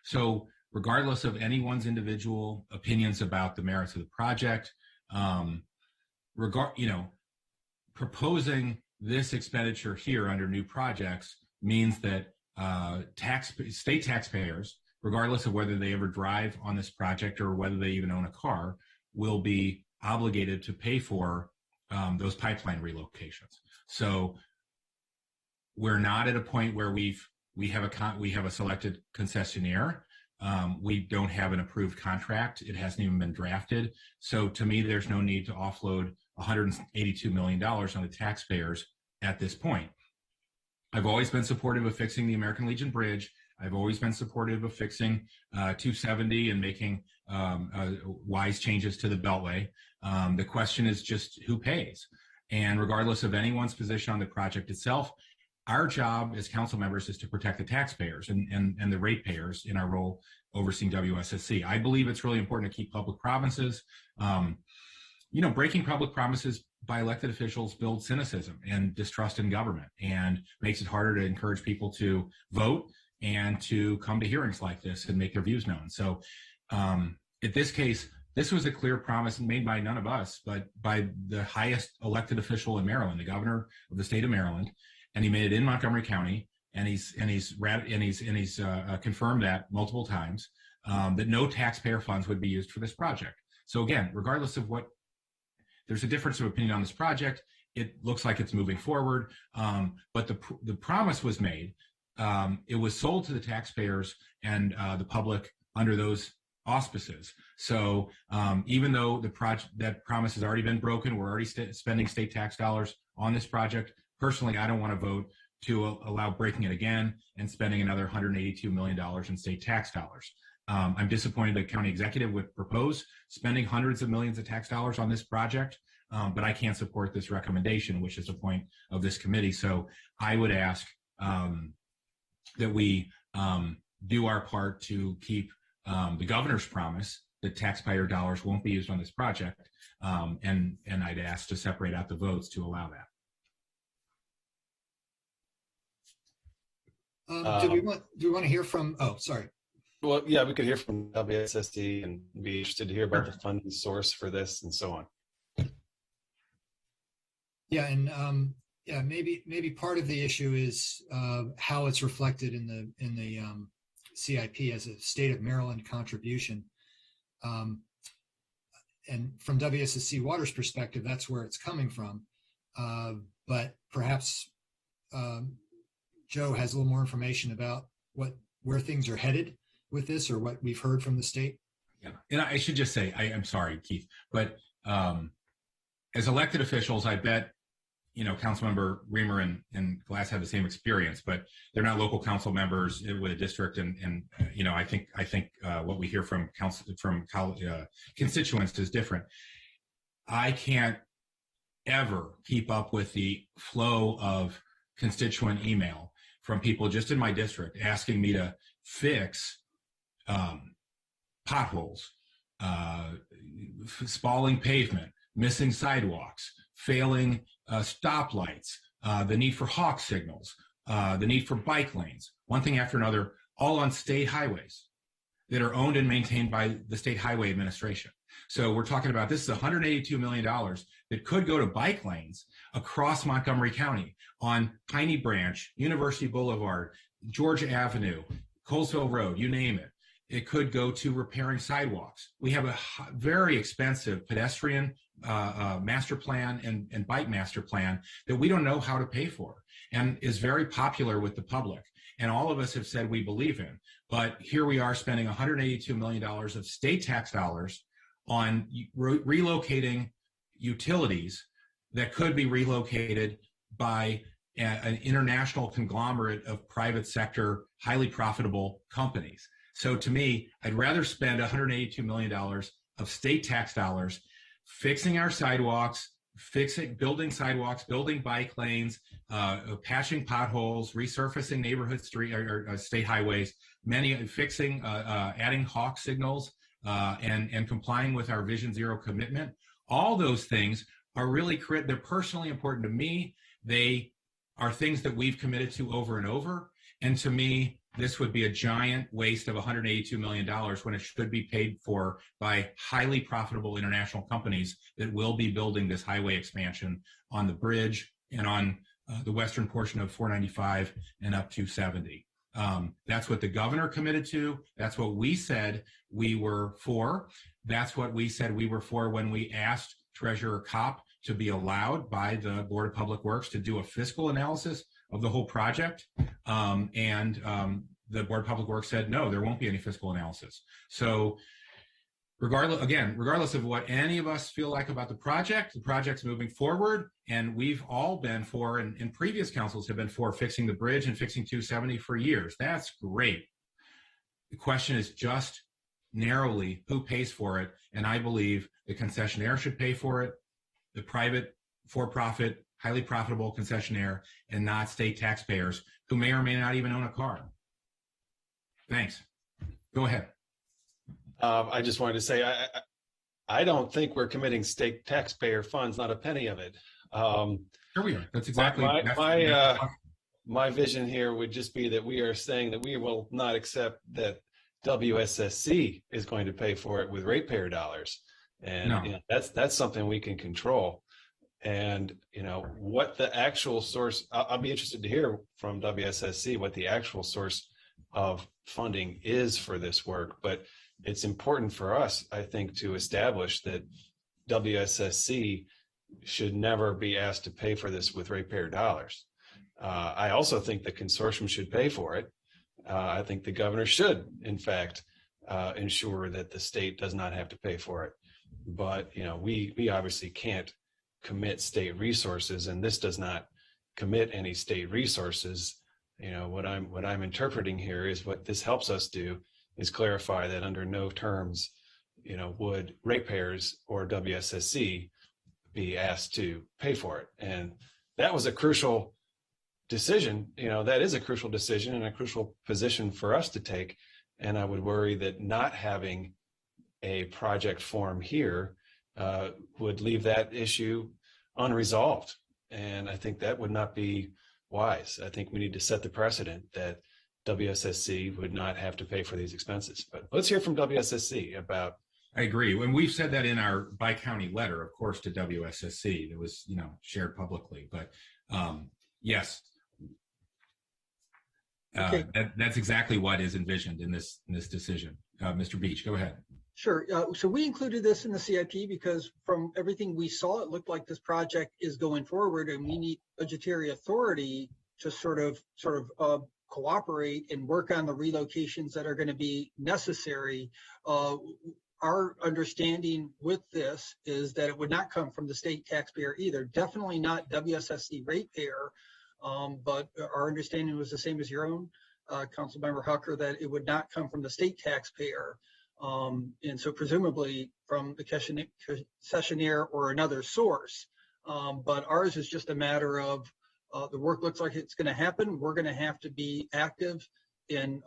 So regardless of anyone's individual opinions about the merits of the project, proposing this expenditure here under new projects means that state taxpayers, regardless of whether they ever drive on this project or whether they even own a car, will be obligated to pay for those pipeline relocations. So we're not at a point where we have a selected concessionaire. We don't have an approved contract. It hasn't even been drafted. So to me, there's no need to offload $182 million on the taxpayers at this point. I've always been supportive of fixing the American Legion Bridge. I've always been supportive of fixing 270 and making wise changes to the Beltway. The question is just who pays. And regardless of anyone's position on the project itself, our job as council members is to protect the taxpayers and the ratepayers in our role overseeing WSSC. I believe it's really important to keep public promises. Breaking public promises by elected officials builds cynicism and distrust in government and makes it harder to encourage people to vote and to come to hearings like this and make their views known. So in this case, this was a clear promise made by none of us, but by the highest elected official in Maryland, the governor of the state of Maryland, and he made it in Montgomery County, and he's confirmed that multiple times that no taxpayer funds would be used for this project. So again, regardless of what, there's a difference of opinion on this project. It looks like it's moving forward, but the promise was made. It was sold to the taxpayers and the public under those auspices. So even though that promise has already been broken, we're already spending state tax dollars on this project. Personally, I don't want to vote to allow breaking it again and spending another $182 million in state tax dollars. I'm disappointed the county executive would propose spending hundreds of millions of tax dollars on this project, but I can't support this recommendation, which is the point of this committee. So I would ask that we do our part to keep the governor's promise that taxpayer dollars won't be used on this project, and I'd ask to separate out the votes to allow that. Do we want to hear from? Oh, sorry. Well, yeah, we could hear from WSSD and be interested to hear about the funding source for this and so on. Yeah, and maybe part of the issue is how it's reflected in the CIP as a state of Maryland contribution. And from WSSC Water's perspective, that's where it's coming from. But perhaps Joe has a little more information about where things are headed with this, or what we've heard from the state. Yeah, and I should just say, I'm sorry, Keith, but as elected officials, I bet, Councilmember Reamer and Glass have the same experience, but they're not local council members with a district. And I think what we hear from constituents is different. I can't ever keep up with the flow of constituent email from people just in my district asking me to fix potholes, spalling pavement, missing sidewalks, failing stoplights, the need for hawk signals, the need for bike lanes, one thing after another, all on state highways that are owned and maintained by the State Highway Administration. So we're talking about, this is $182 million that could go to bike lanes across Montgomery County on Piney Branch, University Boulevard, Georgia Avenue, Coalsville Road, you name it. It could go to repairing sidewalks. We have a very expensive pedestrian master plan and bike master plan that we don't know how to pay for, and is very popular with the public. And all of us have said we believe in. But here we are spending $182 million of state tax dollars on relocating utilities that could be relocated by an international conglomerate of private sector, highly profitable companies. So to me, I'd rather spend $182 million of state tax dollars fixing our sidewalks, building sidewalks, building bike lanes, patching potholes, resurfacing neighborhood street or state highways, adding hawk signals, and complying with our Vision Zero commitment. All those things are really they're personally important to me. They are things that we've committed to over and over. And to me, this would be a giant waste of $182 million when it should be paid for by highly profitable international companies that will be building this highway expansion on the bridge and on the western portion of 495 and up 270. That's what the governor committed to. That's what we said we were for. That's what we said we were for when we asked Treasurer Kopp to be allowed by the Board of Public Works to do a fiscal analysis of the whole project. The Board of Public Works said, no, there won't be any fiscal analysis. So regardless of what any of us feel like about the project's moving forward, and we've all been for, and previous councils have been for, fixing the bridge and fixing 270 for years. That's great. The question is just narrowly who pays for it, and I believe the concessionaire should pay for it, the private, for-profit, highly profitable concessionaire, and not state taxpayers who may or may not even own a car. Thanks. Go ahead. I just wanted to say, I don't think we're committing state taxpayer funds, not a penny of it. Here we are. That's exactly my vision here would just be that we are saying that we will not accept that WSSC is going to pay for it with ratepayer dollars, and no. That's something we can control. And what the actual source, I'll be interested to hear from WSSC what the actual source of funding is for this work, but it's important for us, I think, to establish that WSSC should never be asked to pay for this with ratepayer dollars. I also think the consortium should pay for it. I think the governor should, in fact, ensure that the state does not have to pay for it. But we obviously can't commit state resources, and this does not commit any state resources. What I'm interpreting here is what this helps us do is clarify that under no terms, would ratepayers or WSSC be asked to pay for it. And that was a crucial decision. That is a crucial decision and a crucial position for us to take. And I would worry that not having a project form here would leave that issue unresolved. And I think that would not be wise. I think we need to set the precedent that WSSC would not have to pay for these expenses. But let's hear from WSSC about. I agree. When we've said that in our bi-county letter, of course, to WSSC, that was shared publicly. But yes, Okay. That's exactly what is envisioned in this decision. Mr. Beach, go ahead. Sure. So we included this in the CIP because from everything we saw, it looked like this project is going forward, and we need budgetary authority to sort of cooperate and work on the relocations that are going to be necessary. Our understanding with this is that it would not come from the state taxpayer either. Definitely not WSSC ratepayer, but our understanding was the same as your own, Councilmember Hucker, that it would not come from the state taxpayer. And so presumably from the concessionaire or another source. But ours is just a matter of the work looks like it's going to happen. We're going to have to be active in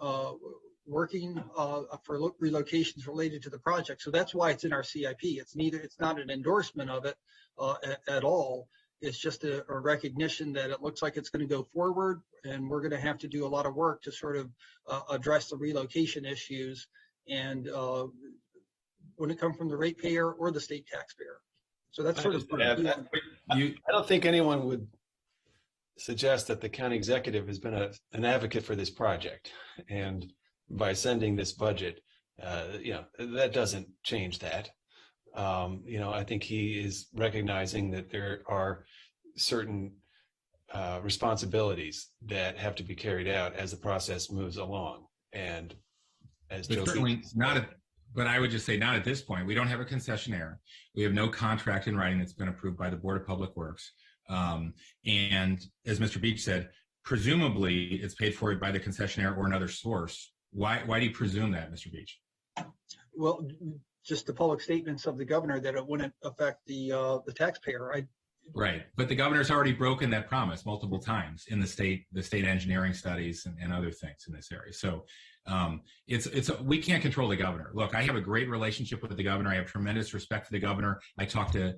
working for relocations related to the project. So that's why it's in our CIP. It's not an endorsement of it at all. It's just a recognition that it looks like it's going to go forward, and we're going to have to do a lot of work to sort of address the relocation issues. And when it comes from the ratepayer or the state taxpayer. So that's sort of. I don't think anyone would suggest that the county executive has been an advocate for this project, and by sending this budget, that doesn't change that. I think he is recognizing that there are certain responsibilities that have to be carried out as the process moves along. And as Joe certainly not, but I would just say not at this point. We don't have a concessionaire. We have no contract in writing that's been approved by the Board of Public Works. And as Mr. Beach said, presumably it's paid for by the concessionaire or another source. Why do you presume that, Mr. Beach? Well, just the public statements of the governor that it wouldn't affect the taxpayer. Right, but the governor's already broken that promise multiple times in the state engineering studies and other things in this area. So we can't control the governor. Look, I have a great relationship with the governor. I have tremendous respect for the governor. I've talked to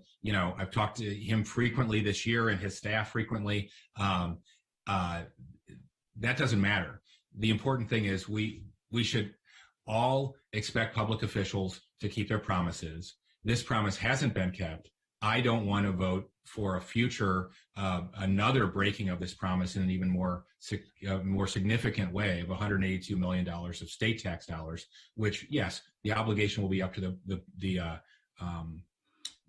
him frequently this year and his staff frequently. That doesn't matter. The important thing is we should all expect public officials to keep their promises. This promise hasn't been kept. I don't want to vote for a future, another breaking of this promise in an even more significant way of $182 million of state tax dollars, which, yes, the obligation will be up to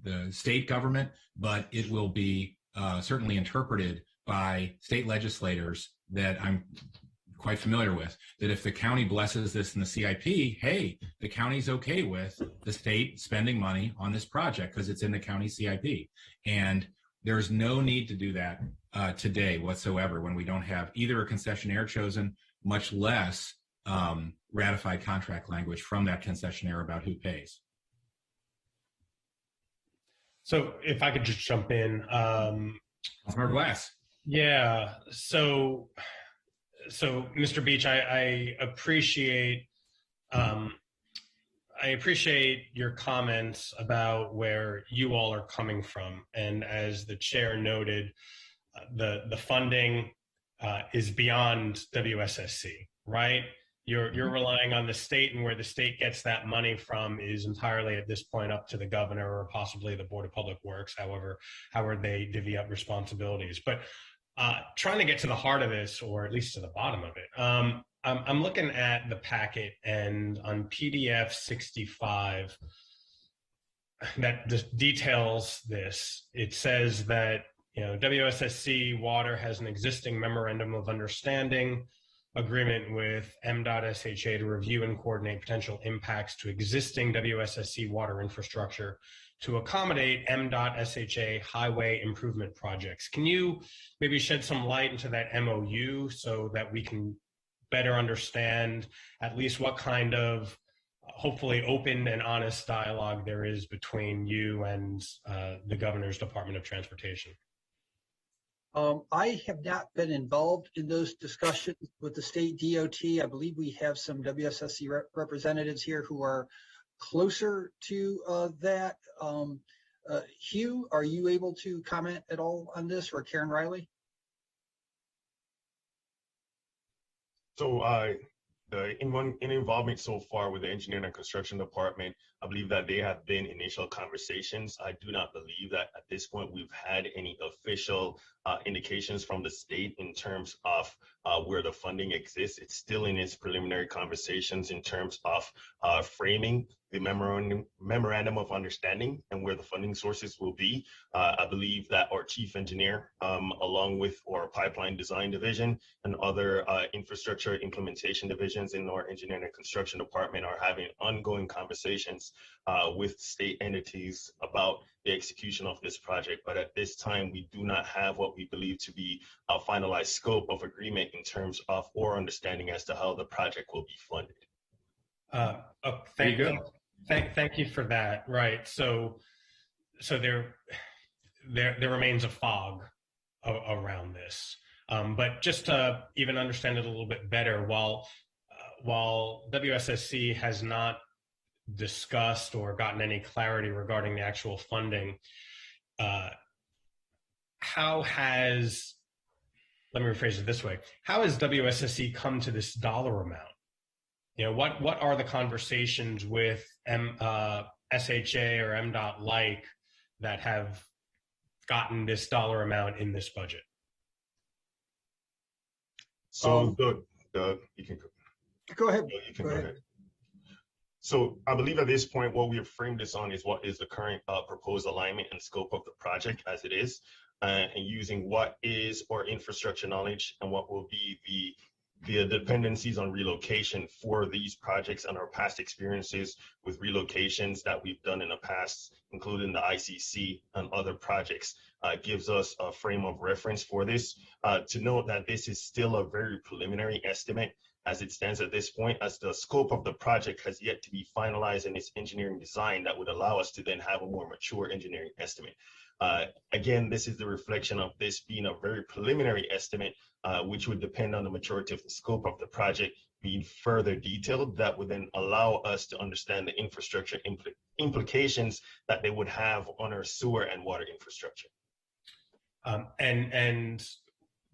the state government, but it will be certainly interpreted by state legislators that I'm quite familiar with, that if the county blesses this in the CIP, hey, the county's okay with the state spending money on this project because it's in the county CIP. And there's no need to do that today whatsoever when we don't have either a concessionaire chosen, much less ratified contract language from that concessionaire about who pays. So if I could just jump in. Councilmember Glass. Yeah, so Mr. Beach, I appreciate your comments about where you all are coming from, and as the chair noted, the funding is beyond WSSC, right? You're relying on the state, and where the state gets that money from is entirely at this point up to the governor or possibly the Board of Public Works, however they divvy up responsibilities. But trying to get to the heart of this, or at least to the bottom of it, I'm looking at the packet, and on PDF 65 that details this, it says that WSSC Water has an existing memorandum of understanding agreement with MDOT-SHA to review and coordinate potential impacts to existing WSSC water infrastructure to accommodate MDOT-SHA highway improvement projects. Can you maybe shed some light into that MOU so that we can better understand at least what kind of hopefully open and honest dialogue there is between you and the Governor's Department of Transportation? I have not been involved in those discussions with the state DOT. I believe we have some WSSC representatives here who are closer to that. Hugh, are you able to comment at all on this, or Karen Riley? So the involvement so far with the engineering and construction department, I believe that they have been initial conversations. I do not believe that at this point we've had any official indications from the state in terms of where the funding exists. It's still in its preliminary conversations in terms of framing the memorandum of understanding and where the funding sources will be. I believe that our chief engineer, along with our pipeline design division and other infrastructure implementation divisions in our engineering and construction department, are having ongoing conversations with state entities about the execution of this project. But at this time, we do not have what we believe to be a finalized scope of agreement in terms of our understanding as to how the project will be funded. Thank you for that. Right. So there remains a fog around this. But just to even understand it a little bit better, while WSSC has not discussed or gotten any clarity regarding the actual funding, let me rephrase it this way, how has WSSC come to this dollar amount? What are the conversations with SHA or MDOT like that have gotten this dollar amount in this budget? So Doug, you can go ahead. Go ahead. So I believe at this point, what we have framed this on is what is the current proposed alignment and scope of the project as it is, and using what is our infrastructure knowledge and what will be the dependencies on relocation for these projects and our past experiences with relocations that we've done in the past, including the ICC and other projects, gives us a frame of reference for this. To note that this is still a very preliminary estimate as it stands at this point, as the scope of the project has yet to be finalized in its engineering design that would allow us to then have a more mature engineering estimate. Again, this is the reflection of this being a very preliminary estimate, which would depend on the maturity of the scope of the project being further detailed. That would then allow us to understand the infrastructure implications that they would have on our sewer and water infrastructure. And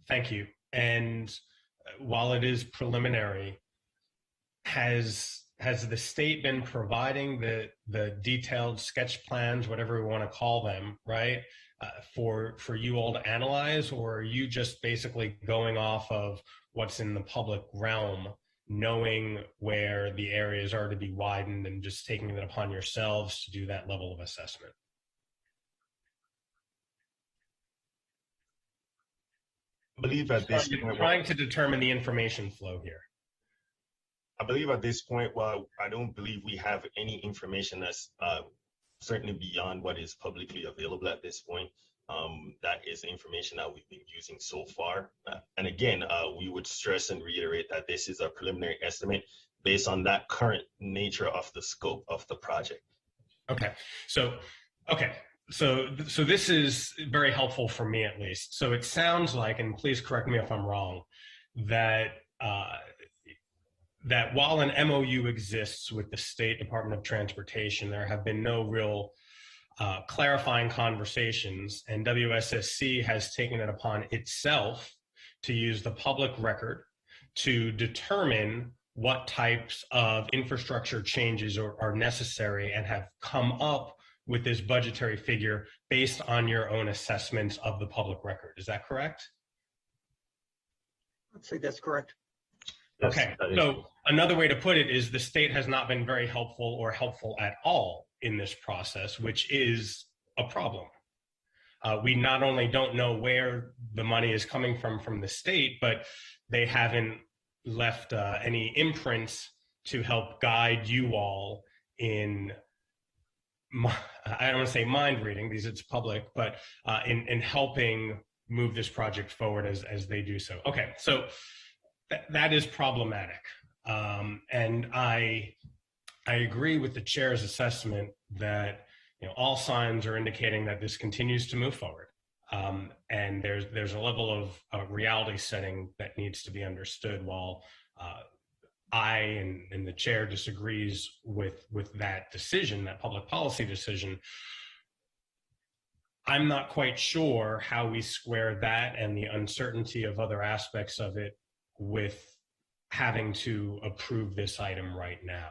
thank you. And while it is preliminary, has the state been providing the detailed sketch plans, whatever we want to call them, right, for you all to analyze, or are you just basically going off of what's in the public realm, knowing where the areas are to be widened and just taking it upon yourselves to do that level of assessment? I believe at this point, point, trying to determine the information flow here. I believe at this point, well, I don't believe we have any information that's certainly beyond what is publicly available at this point. That is the information that we've been using so far. And again, we would stress and reiterate that this is a preliminary estimate based on that current nature of the scope of the project. Okay, so this is very helpful for me, at least. So it sounds like, and please correct me if I'm wrong, that that while an MOU exists with the State Department of Transportation, there have been no real clarifying conversations, and WSSC has taken it upon itself to use the public record to determine what types of infrastructure changes are necessary, and have come up with this budgetary figure based on your own assessments of the public record. Is that correct? I'd say that's correct. Okay, so another way to put it is the state has not been very helpful or helpful at all in this process, which is a problem. We not only don't know where the money is coming from the state, but they haven't left any imprints to help guide you all in, I don't want to say mind reading because it's public, but in helping move this project forward as they do so. Okay, so that is problematic. And I agree with the chair's assessment that all signs are indicating that this continues to move forward. And there's a level of reality setting that needs to be understood. While I and the chair disagrees with that decision, that public policy decision, I'm not quite sure how we square that and the uncertainty of other aspects of it with having to approve this item right now.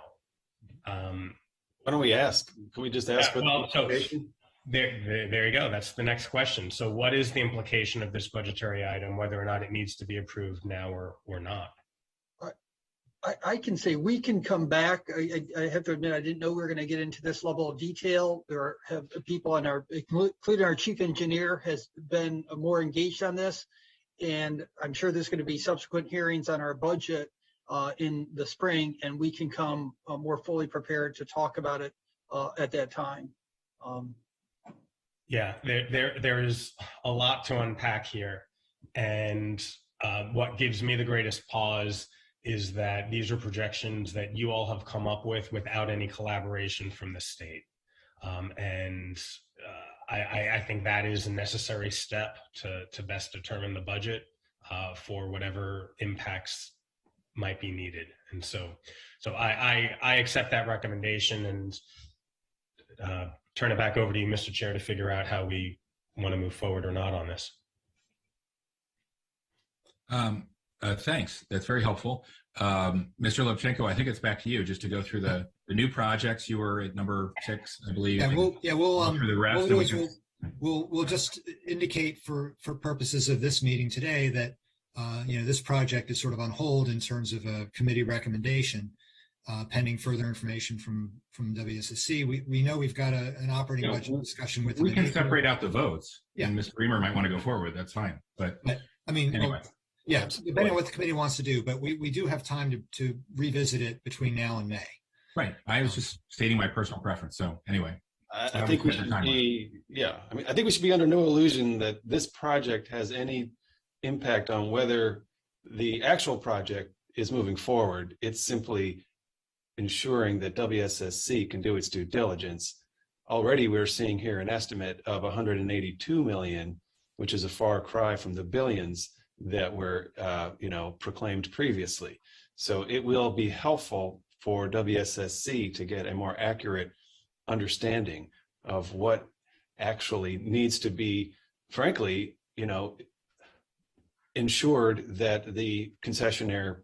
Why don't we ask? Can we just ask for the implication? There you go. That's the next question. So what is the implication of this budgetary item, whether or not it needs to be approved now or not? I can say we can come back. I have to admit, I didn't know we were going to get into this level of detail. There have people on including our chief engineer, has been more engaged on this. And I'm sure there's going to be subsequent hearings on our budget in the spring, and we can come more fully prepared to talk about it at that time. Yeah, there is a lot to unpack here. And what gives me the greatest pause is that these are projections that you all have come up with without any collaboration from the state. I think that is a necessary step to best determine the budget for whatever impacts might be needed. And so I accept that recommendation and turn it back over to you, Mr. Chair, to figure out how we want to move forward or not on this. Thanks. That's very helpful. Mr. Levchenko, I think it's back to you just to go through the new projects. You were at number 6, I believe. Yeah, we'll through the rest. We'll just indicate for purposes of this meeting today that this project is sort of on hold in terms of a committee recommendation, pending further information from WSSC. We know we've got an operating budget discussion with. We can separate out the votes. Yeah, and Mr. Bremer might want to go forward. That's fine. But I mean, anyway. Yeah, depending on what the committee wants to do, but we do have time to revisit it between now and May. Right. I was just stating my personal preference. So anyway, I think we should be, I think we should be under no illusion that this project has any impact on whether the actual project is moving forward. It's simply ensuring that WSSC can do its due diligence already we're seeing here an estimate of 182 million, which is a far cry from the billions that were, proclaimed previously. So it will be helpful for WSSC to get a more accurate understanding of what actually needs to be, frankly, ensured that the concessionaire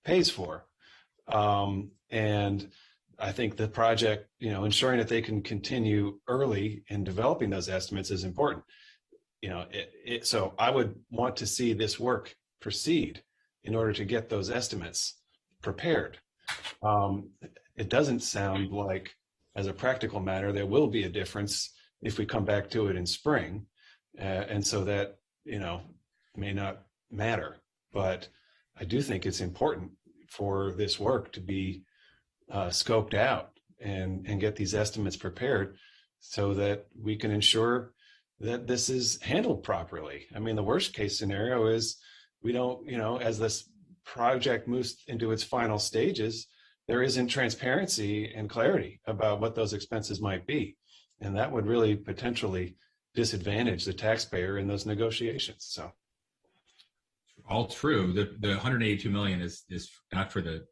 pays for. And I think the project, ensuring that they can continue early in developing those estimates is important. So I would want to see this work proceed in order to get those estimates prepared. It doesn't sound like, as a practical matter, there will be a difference if we come back to it in spring. And so that, may not matter. But I do think it's important for this work to be scoped out and get these estimates prepared so that we can ensure that this is handled properly. I mean, the worst case scenario is we don't, as this project moves into its final stages, there isn't transparency and clarity about what those expenses might be. And that would really potentially disadvantage the taxpayer in those negotiations. So. All true. The 182 million is not for the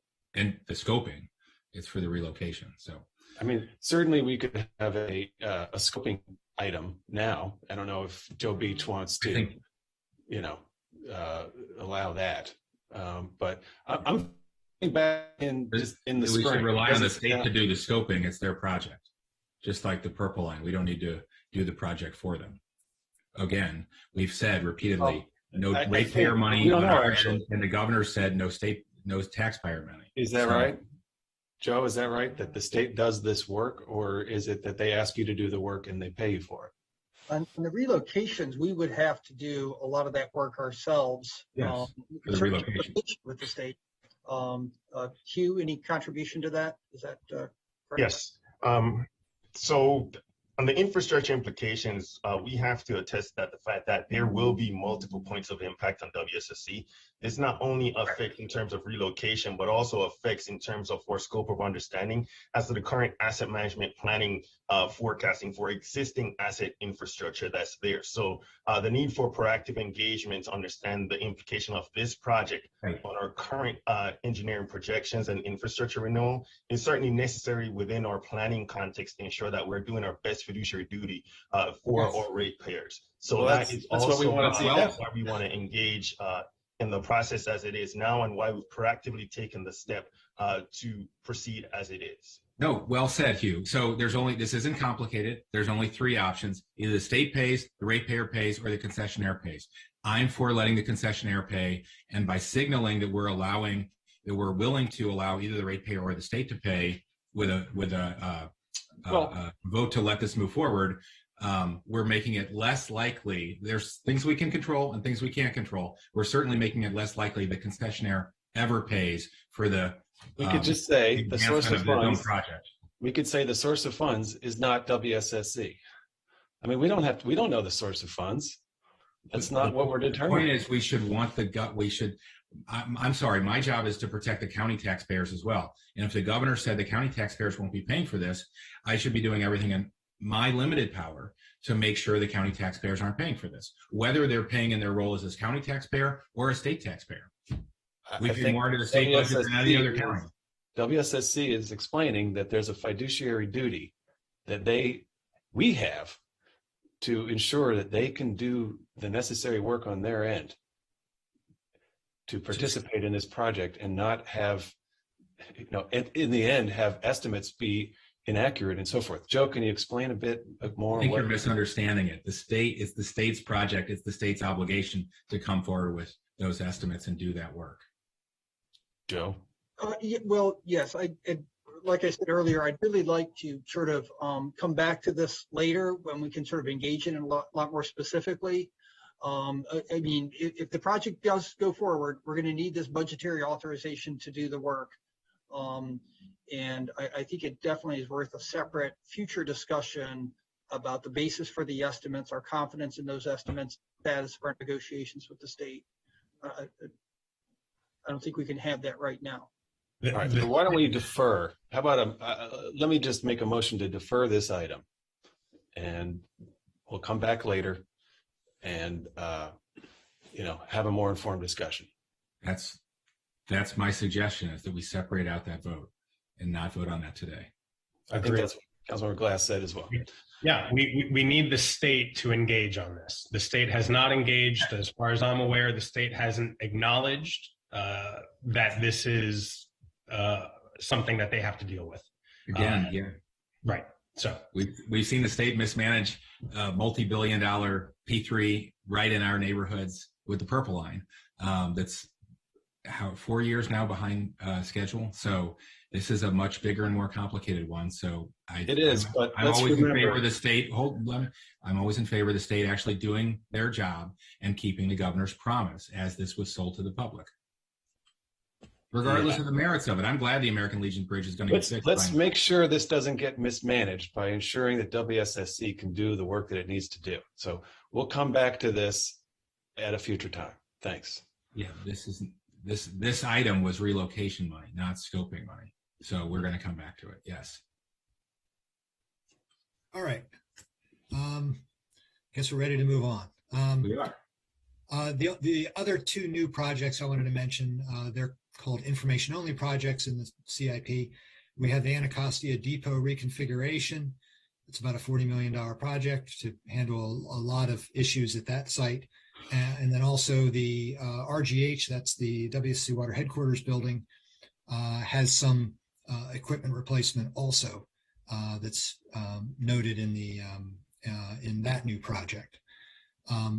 scoping, it's for the relocation. So, I mean, certainly we could have a scoping item now. I don't know if Joe Beach wants to, allow that. But I'm back in the spring. We should rely on the state to do the scoping. It's their project, just like the Purple Line. We don't need to do the project for them. Again, we've said repeatedly, no ratepayer money on our end, and the governor said no taxpayer money. Is that right? Joe, is that right, that the state does this work, or is it that they ask you to do the work and they pay you for it? On the relocations, we would have to do a lot of that work ourselves. Yes, for the relocation. With the state. Hugh, any contribution to that? Is that correct? Yes. So on the infrastructure implications, we have to attest that the fact that there will be multiple points of impact on WSSC. This not only affects in terms of relocation, but also affects in terms of our scope of understanding as to the current asset management planning forecasting for existing asset infrastructure that's there. So the need for proactive engagement to understand the implication of this project on our current engineering projections and infrastructure renewal is certainly necessary within our planning context to ensure that we're doing our best fiduciary duty for our ratepayers. So that is also what we want to see. why we want to engage in the process as it is now, and why we've proactively taken the step to proceed as it is. No, well said, Hugh. So this isn't complicated. There's only three options. Either the state pays, the ratepayer pays, or the concessionaire pays. I'm for letting the concessionaire pay, and by signaling that we're willing to allow either the ratepayer or the state to pay with a vote to let this move forward, we're making it less likely. There's things we can control and things we can't control. We're certainly making it less likely the concessionaire ever pays for the. We could just say the source of funds. Project. We could say the source of funds is not WSSC. I mean, we don't know the source of funds. That's not what we're determining. The point is, we should want I'm sorry, my job is to protect the county taxpayers as well. And if the governor said the county taxpayers won't be paying for this, I should be doing everything in my limited power to make sure the county taxpayers aren't paying for this, whether they're paying in their role as a county taxpayer or a state taxpayer. We pay more to the state budget than any other county. WSSC is explaining that there's a fiduciary duty that we have to ensure that they can do the necessary work on their end to participate in this project and not have, in the end, have estimates be inaccurate and so forth. Joe, can you explain a bit more? I think you're misunderstanding it. It's the state's project. It's the state's obligation to come forward with those estimates and do that work. Joe? Well, yes. Like I said earlier, I'd really like to sort of come back to this later when we can sort of engage in it a lot more specifically. I mean, if the project does go forward, we're going to need this budgetary authorization to do the work. And I think it definitely is worth a separate future discussion about the basis for the estimates, our confidence in those estimates, status of our negotiations with the state. I don't think we can have that right now. All right, so why don't we defer? How about let me just make a motion to defer this item and we'll come back later and, have a more informed discussion. That's my suggestion, is that we separate out that vote and not vote on that today. I think that's what Councilmember Glass said as well. Yeah, we need the state to engage on this. The state has not engaged. As far as I'm aware, the state hasn't acknowledged that this is something that they have to deal with. Again, Right. So we've seen the state mismanage multi-billion-dollar P3 right in our neighborhoods with the purple line. That's 4 years now behind schedule. So this is a much bigger and more complicated one. So I'm always in favor of the state. I'm always in favor of the state actually doing their job and keeping the governor's promise as this was sold to the public. Regardless of the merits of it, I'm glad the American Legion Bridge is going to get fixed. Let's make sure this doesn't get mismanaged by ensuring that WSSC can do the work that it needs to do. So we'll come back to this at a future time. Thanks. Yeah, this item was relocation money, not scoping money. So we're going to come back to it. Yes. All right. Guess we're ready to move on. We are. The other two new projects I wanted to mention, they're called information only projects in the CIP. We have the Anacostia Depot reconfiguration. It's about a $40 million project to handle a lot of issues at that site. And then also the RGH, that's the WSC Water Headquarters building, has some equipment replacement also that's noted in the in that new project.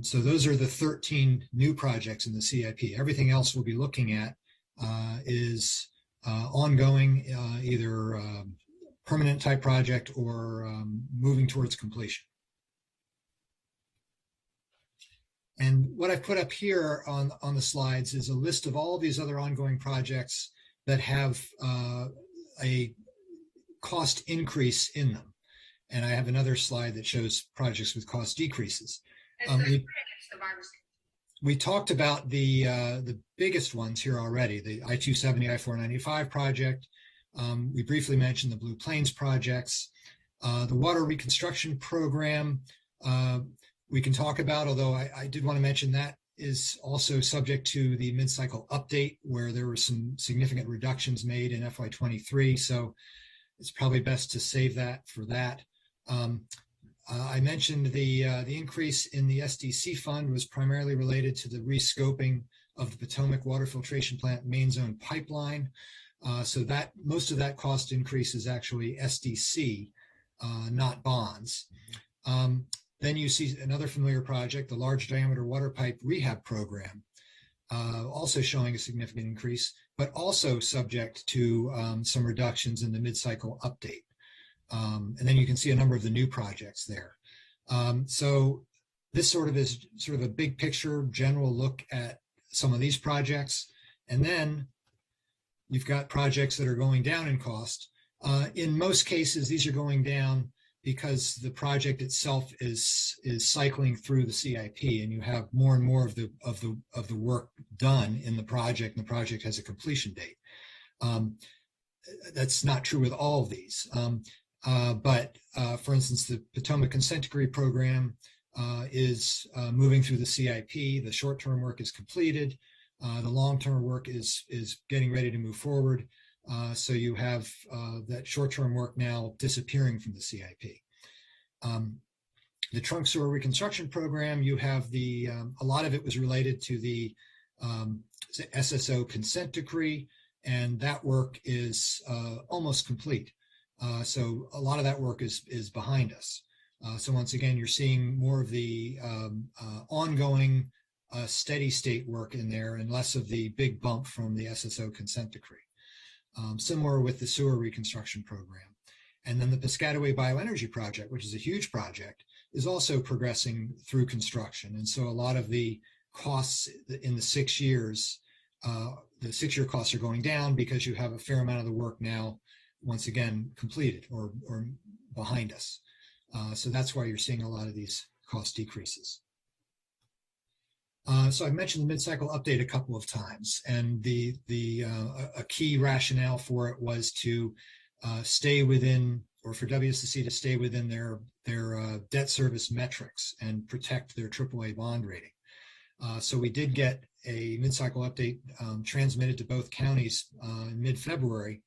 So those are the 13 new projects in the CIP. Everything else we'll be looking at is ongoing, either permanent type project or moving towards completion. And what I've put up here on the slides is a list of all these other ongoing projects that have a cost increase in them. And I have another slide that shows projects with cost decreases. We talked about the biggest ones here already, the I-270, I-495 project. We briefly mentioned the Blue Plains projects. The water reconstruction program, we can talk about, although I did want to mention that is also subject to the mid-cycle update where there were some significant reductions made in FY23. So it's probably best to save that for that. I mentioned the increase in the SDC fund was primarily related to the rescoping of the Potomac Water Filtration Plant main zone pipeline. So that most of that cost increase is actually SDC, not bonds. Then you see another familiar project, the large diameter water pipe rehab program, also showing a significant increase, but also subject to some reductions in the mid-cycle update. And then you can see a number of the new projects there. So this sort of is sort of a big picture, general look at some of these projects. And then you've got projects that are going down in cost. In most cases, these are going down because the project itself is cycling through the CIP, and you have more and more of the work done in the project, and the project has a completion date. That's not true with all of these. But for instance, the Potomac Consent Decree program is moving through the CIP. The short-term work is completed. The long-term work is getting ready to move forward. So you have that short-term work now disappearing from the CIP. The trunk sewer reconstruction program, you have a lot of it was related to the SSO consent decree, and that work is almost complete. So a lot of that work is behind us. So once again, you're seeing more of the ongoing steady state work in there and less of the big bump from the SSO consent decree. Similar with the sewer reconstruction program. And then the Piscataway Bioenergy Project, which is a huge project, is also progressing through construction. And so a lot of the costs in the 6 years, the 6 year costs are going down because you have a fair amount of the work now, once again, completed or behind us. So that's why you're seeing a lot of these cost decreases. So I mentioned the mid-cycle update a couple of times, and a key rationale for it was to stay within or for WSSC to stay within their debt service metrics and protect their AAA bond rating. So we did get a mid-cycle update transmitted to both counties in mid-February,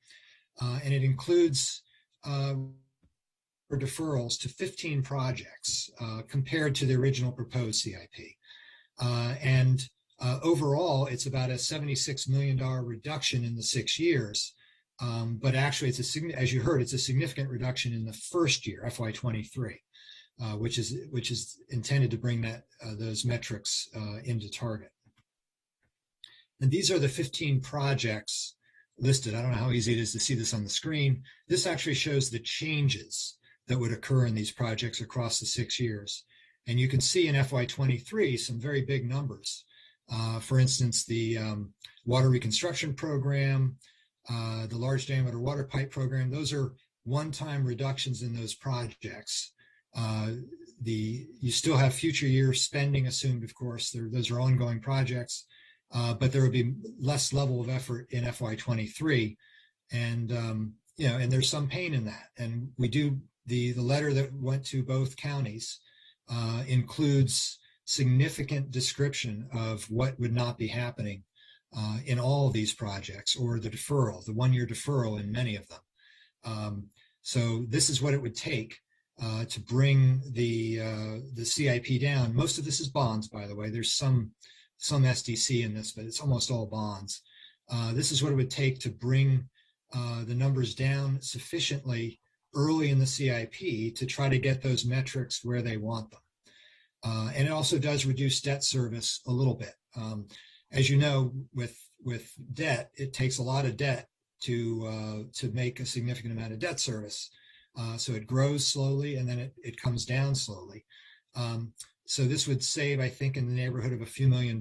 and it includes deferrals to 15 projects compared to the original proposed CIP. And overall, it's about a $76 million reduction in the 6 years. But actually, as you heard, it's a significant reduction in the first year, FY23, which is intended to bring those metrics into target. And these are the 15 projects listed. I don't know how easy it is to see this on the screen. This actually shows the changes that would occur in these projects across the 6 years. And you can see in FY23 some very big numbers. For instance, the water reconstruction program, the large diameter water pipe program, those are one-time reductions in those projects. You still have future year spending assumed, of course. Those are ongoing projects, but there will be less level of effort in FY23, and and there's some pain in that. And we do the letter that went to both counties includes significant description of what would not be happening in all of these projects, or the deferral, the 1 year deferral in many of them. So this is what it would take to bring the CIP down. Most of this is bonds, by the way. There's some SDC in this, but it's almost all bonds. This is what it would take to bring the numbers down sufficiently early in the CIP to try to get those metrics where they want them. And it also does reduce debt service a little bit. As you know, with debt, it takes a lot of debt to make a significant amount of debt service. So it grows slowly, and then it comes down slowly. So this would save, I think, in the neighborhood of a few $1 million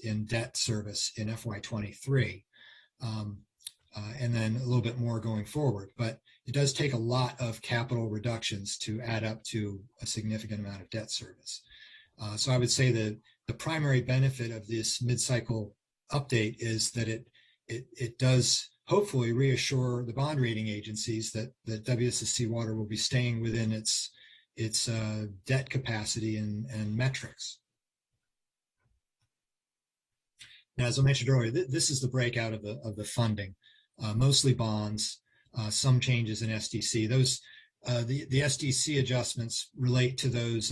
in debt service in FY23, and then a little bit more going forward. But it does take a lot of capital reductions to add up to a significant amount of debt service. So I would say that the primary benefit of this mid-cycle update is that it does hopefully reassure the bond rating agencies that WSSC Water will be staying within its debt capacity and metrics. Now, as I mentioned earlier, this is the breakout of the funding, mostly bonds, some changes in SDC. Those the SDC adjustments relate to those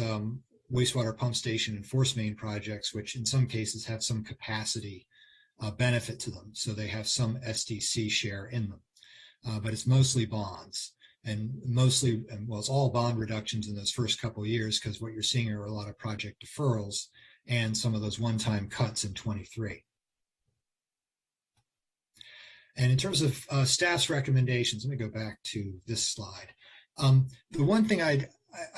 wastewater pump station and force main projects, which in some cases have some capacity benefit to them. So they have some SDC share in them, but it's mostly bonds, and it's all bond reductions in those first couple of years, because what you're seeing are a lot of project deferrals and some of those one-time cuts in 23. And in terms of staff's recommendations, let me go back to this slide. The one thing I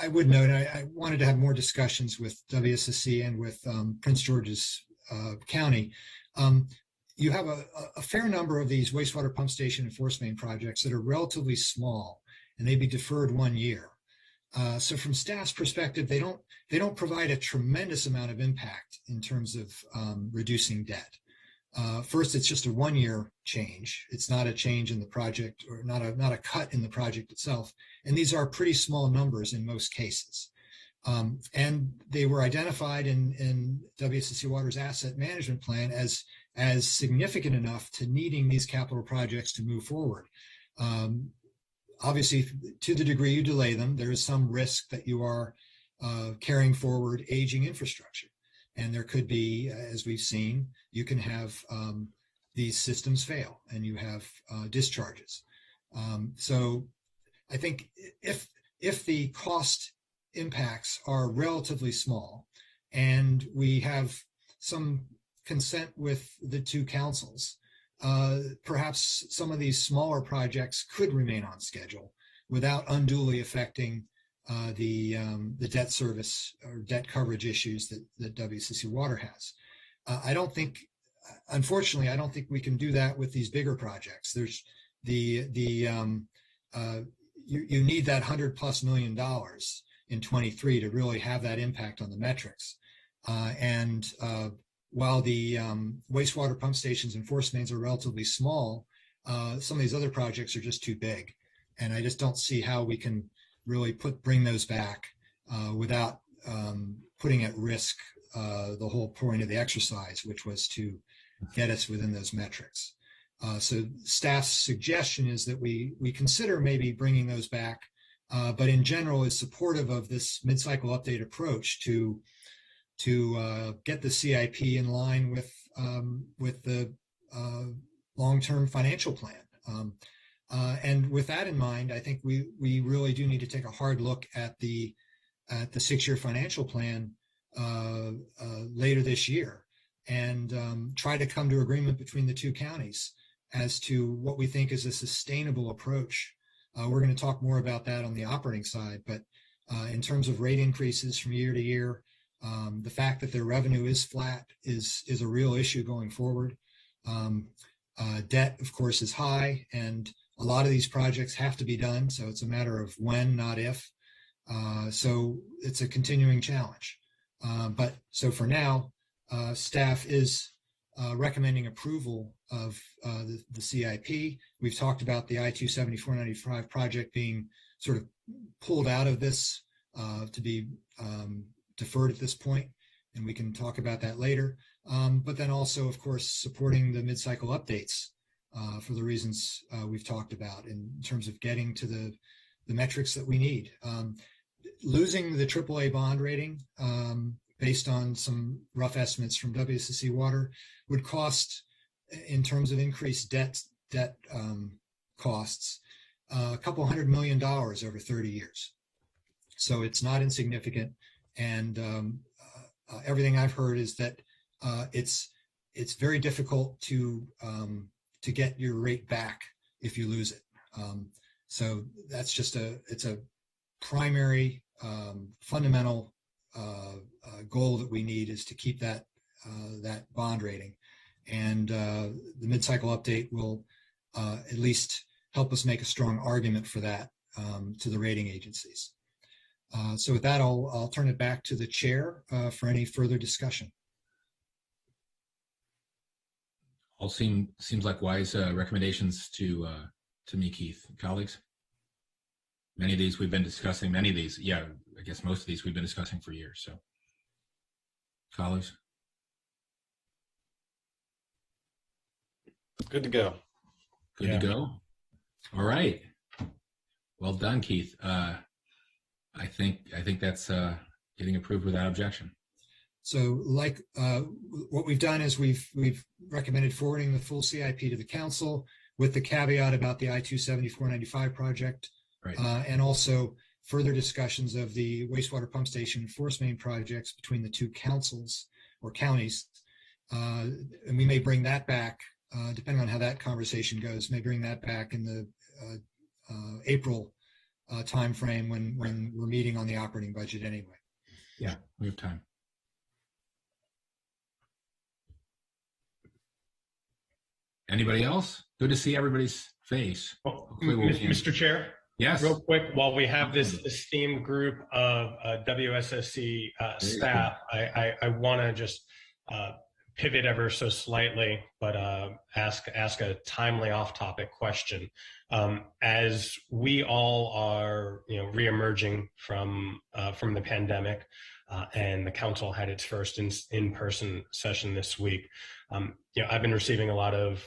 would note, I wanted to have more discussions with WSSC and with Prince George's County. You have a fair number of these wastewater pump station and force main projects that are relatively small, and they'd be deferred 1 year. So from staff's perspective, they don't provide a tremendous amount of impact in terms of reducing debt. First, it's just a 1 year change. It's not a change in the project, or not a cut in the project itself. And these are pretty small numbers in most cases. And they were identified in WSSC Water's asset management plan as significant enough to needing these capital projects to move forward. Obviously, to the degree you delay them, there is some risk that you are carrying forward aging infrastructure. And there could be, as we've seen, you can have these systems fail and you have discharges. So I think if the cost impacts are relatively small and we have some consent with the two councils, perhaps some of these smaller projects could remain on schedule without unduly affecting the debt service or debt coverage issues that WSSC Water has. Unfortunately, I don't think we can do that with these bigger projects. There's you need that $100+ million in 23 to really have that impact on the metrics. While the wastewater pump stations and force mains are relatively small, some of these other projects are just too big. and I just don't see how we can really bring those back without putting at risk the whole point of the exercise, which was to get us within those metrics. So staff's suggestion is that we consider maybe bringing those back, but in general is supportive of this mid-cycle update approach to get the CIP in line with the long-term financial plan. And with that in mind, I think we really do need to take a hard look at the 6-year financial plan later this year and try to come to agreement between the two counties as to what we think is a sustainable approach. We're going to talk more about that on the operating side, but in terms of rate increases from year to year, the fact that their revenue is flat is a real issue going forward. Debt, of course, is high, and a lot of these projects have to be done, so it's a matter of when, not if. So it's a continuing challenge. But so for now, staff is recommending approval of the CIP. We've talked about the I-270-495 project being sort of pulled out of this to be deferred at this point, and we can talk about that later. But then also, of course, supporting the mid-cycle updates for the reasons we've talked about in terms of getting to the metrics that we need. Losing the AAA bond rating based on some rough estimates from Wssc Water would cost, in terms of increased debt costs, a couple $100 million over 30 years. So it's not insignificant. And everything I've heard is that it's very difficult to get your rate back if you lose it. So that's just it's a primary fundamental goal that we need, is to keep that bond rating. And the mid-cycle update will at least help us make a strong argument for that to the rating agencies. So with that, I'll turn it back to the chair for any further discussion. All seems like wise recommendations to me, Keith. Colleagues? Many of these we've been discussing, yeah, I guess most of these we've been discussing for years, so. Colleagues? Good to go. Good to go? All right. Well done, Keith. I think that's getting approved without objection. So like what we've done is we've recommended forwarding the full CIP to the council with the caveat about the I-270-495 project. Right. And also further discussions of the wastewater pump station and force main projects between the two councils or counties. And we may bring that back, depending on how that conversation goes, may bring that back in the April timeframe when we're meeting on the operating budget anyway. Yeah, we have time. Anybody else? Good to see everybody's face. Oh, Mr. Chair? Yes. Real quick, while we have this esteemed group of WSSC staff, I want to just pivot ever so slightly, but ask a timely off-topic question. As we all are, reemerging from the pandemic, and the council had its first in-person session this week, I've been receiving a lot of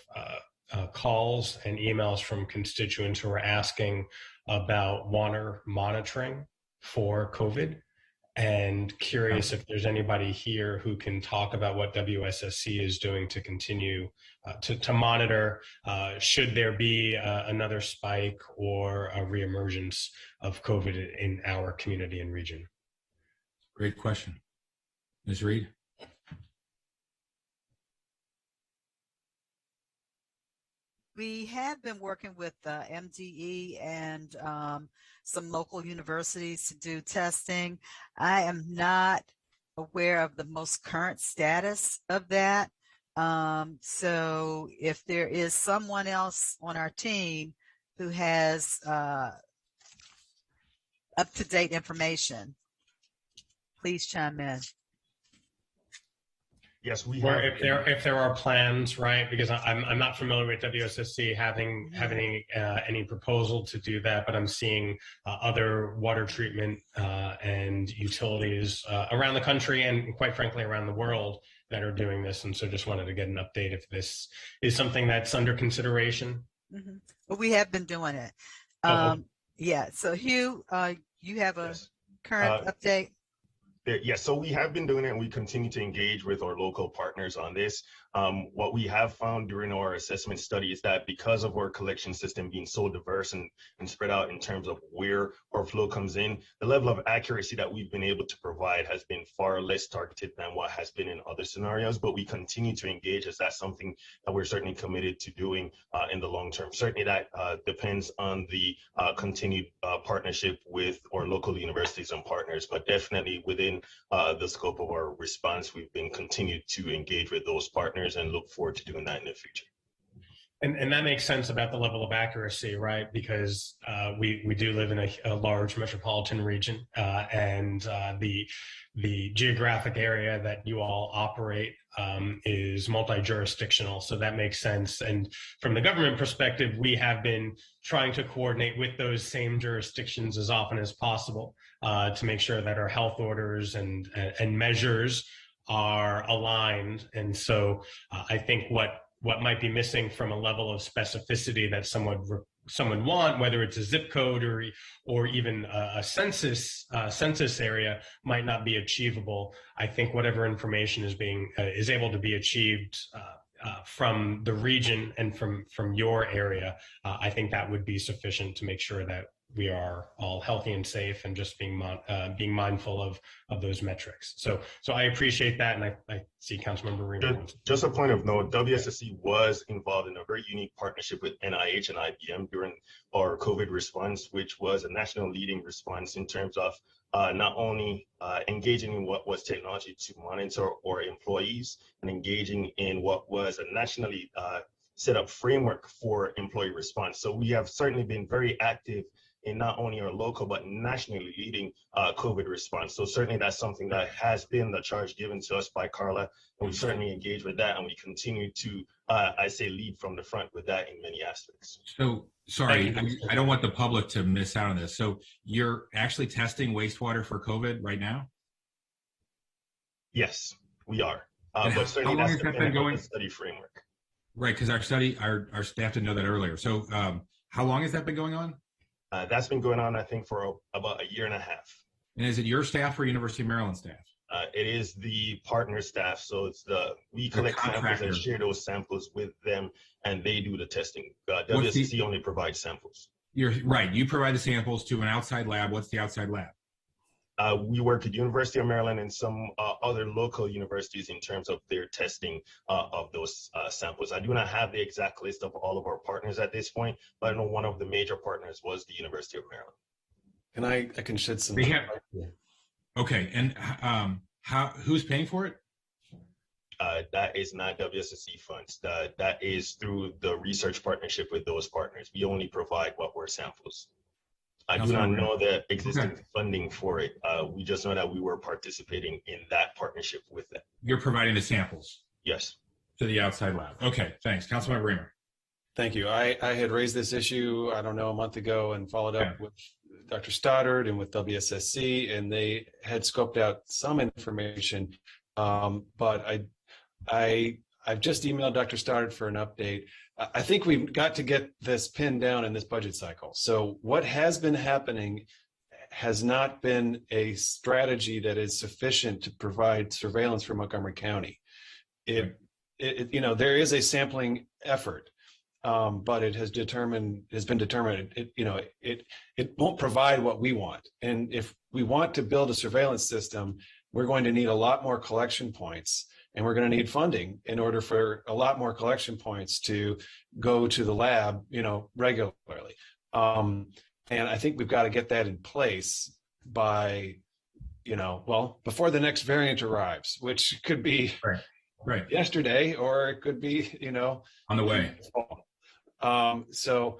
calls and emails from constituents who are asking about water monitoring for COVID, and curious if there's anybody here who can talk about what WSSC is doing to continue to monitor should there be another spike or a reemergence of COVID in our community and region. Great question. Ms. Reed? We have been working with MDE and some local universities to do testing. I am not aware of the most current status of that. So if there is someone else on our team who has up-to-date information, please chime in. Yes, we Or have. if there are plans, right? Because I'm not familiar with WSSC having any proposal to do that, but I'm seeing other water treatment and utilities around the country and quite frankly around the world that are doing this, and so just wanted to get an update if this is something that's under consideration. Mm-hmm. Well, we have been doing it. Yeah. So Hugh, you have a current update? Yes, so we have been doing it, and we continue to engage with our local partners on this. What we have found during our assessment study is that because of our collection system being so diverse and spread out in terms of where our flow comes in, the level of accuracy that we've been able to provide has been far less targeted than what has been in other scenarios. But we continue to engage, as that's something that we're certainly committed to doing in the long term. Certainly that depends on the continued partnership with our local universities and partners, but definitely within the scope of our response, we've been continued to engage with those partners and look forward to doing that in the future. And that makes sense about the level of accuracy, right? Because we do live in a large metropolitan region, and the geographic area that you all operate is multi-jurisdictional, so that makes sense. And from the government perspective, we have been trying to coordinate with those same jurisdictions as often as possible to make sure that our health orders and measures are aligned. And so I think what might be missing from a level of specificity that someone want, whether it's a zip code or even a census area, might not be achievable. I think whatever information is able to be achieved from the region and from your area, I think that would be sufficient to make sure that we are all healthy and safe, and just being mindful of those metrics. So I appreciate that, and I see Councilmember Reamer. Just a point of note, WSSC was involved in a very unique partnership with NIH and IBM during our COVID response, which was a national leading response in terms of not only engaging in what was technology to monitor our employees, and engaging in what was a nationally set up framework for employee response. So we have certainly been very active in not only our local but nationally leading COVID response. So certainly that's something that has been the charge given to us by Carla, and we certainly engage with that, and we continue to, I say, lead from the front with that in many aspects. So sorry, I don't want the public to miss out on this. So you're actually testing wastewater for COVID right now? Yes, we are. But certainly that's the study framework. Right, because our staff didn't know that earlier. So how long has that been going on? That's been going on, I think, for about a year and a half. And is it your staff or University of Maryland staff? It is the partner staff. So it's we collect samples and share those samples with them, and they do the testing. WSC only provides samples. You're right. You provide the samples to an outside lab. What's the outside lab? We work at University of Maryland and some other local universities in terms of their testing of those samples. I do not have the exact list of all of our partners at this point, but I know one of the major partners was the University of Maryland. And I can shed some. Okay, and who's paying for it? That is not WSSC funds. That is through the research partnership with those partners. We only provide what were samples. I do not know the existing funding for it. We just know that we were participating in that partnership with them. You're providing the samples? Yes. To the outside lab. Okay, thanks. Councilmember Reamer. Thank you. I had raised this issue, I don't know, a month ago, and followed up with Dr. Stoddard and with WSSC, and they had scoped out some information. But I've just emailed Dr. Stoddard for an update. I think we've got to get this pinned down in this budget cycle. So what has been happening has not been a strategy that is sufficient to provide surveillance for Montgomery County. There is a sampling effort, but it has been determined it won't provide what we want. And if we want to build a surveillance system, we're going to need a lot more collection points. And we're going to need funding in order for a lot more collection points to go to the lab, regularly. And I think we've got to get that in place by, before the next variant arrives, which could be right yesterday, or it could be, on the way. So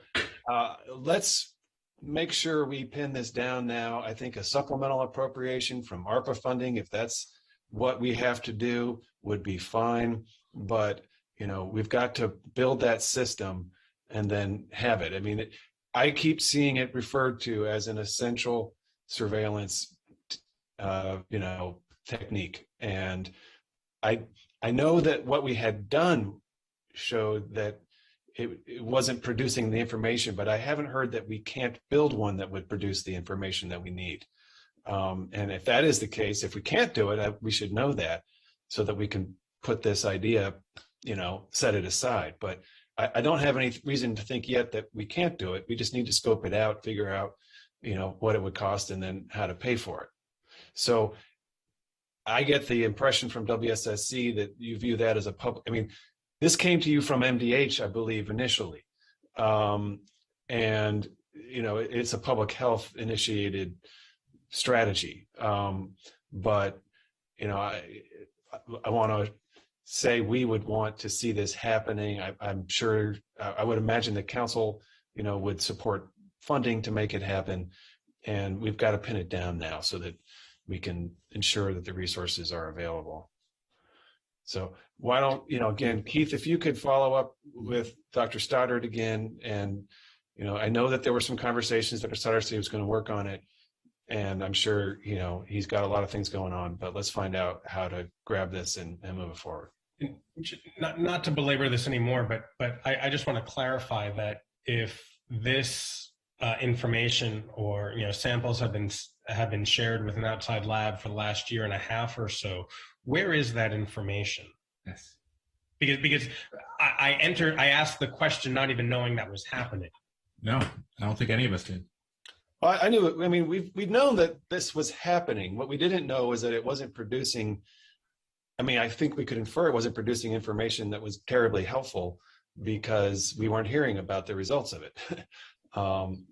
let's make sure we pin this down now. I think a supplemental appropriation from ARPA funding, if that's what we have to do would be fine, but we've got to build that system and then have it. I mean, I keep seeing it referred to as an essential surveillance, technique. And I know that what we had done showed that it wasn't producing the information, but I haven't heard that we can't build one that would produce the information that we need. And if that is the case, if we can't do it, we should know that so that we can put this idea, set it aside. But I don't have any reason to think yet that we can't do it. We just need to scope it out, figure out, what it would cost and then how to pay for it. So I get the impression from WSSC that you view that as a public, this came to you from MDH, I believe, initially. And, it's a public health initiated strategy. But, I want to say we would want to see this happening. I'm sure, I would imagine the council, would support funding to make it happen. And we've got to pin it down now so that we can ensure that the resources are available. So why don't, again, Keith, if you could follow up with Dr. Stoddard again, and, I know that there were some conversations that Stoddard said he was going to work on it, and I'm sure, he's got a lot of things going on, but let's find out how to grab this and move it forward. Not to belabor this anymore, but I just want to clarify that if this information or samples have been shared with an outside lab for the last year and a half or so, where is that information? Yes. Because I asked the question not even knowing that was happening. No, I don't think any of us did. Well, I knew it. We'd known that this was happening. What we didn't know was that it wasn't producing. I think we could infer it wasn't producing information that was terribly helpful because we weren't hearing about the results of it.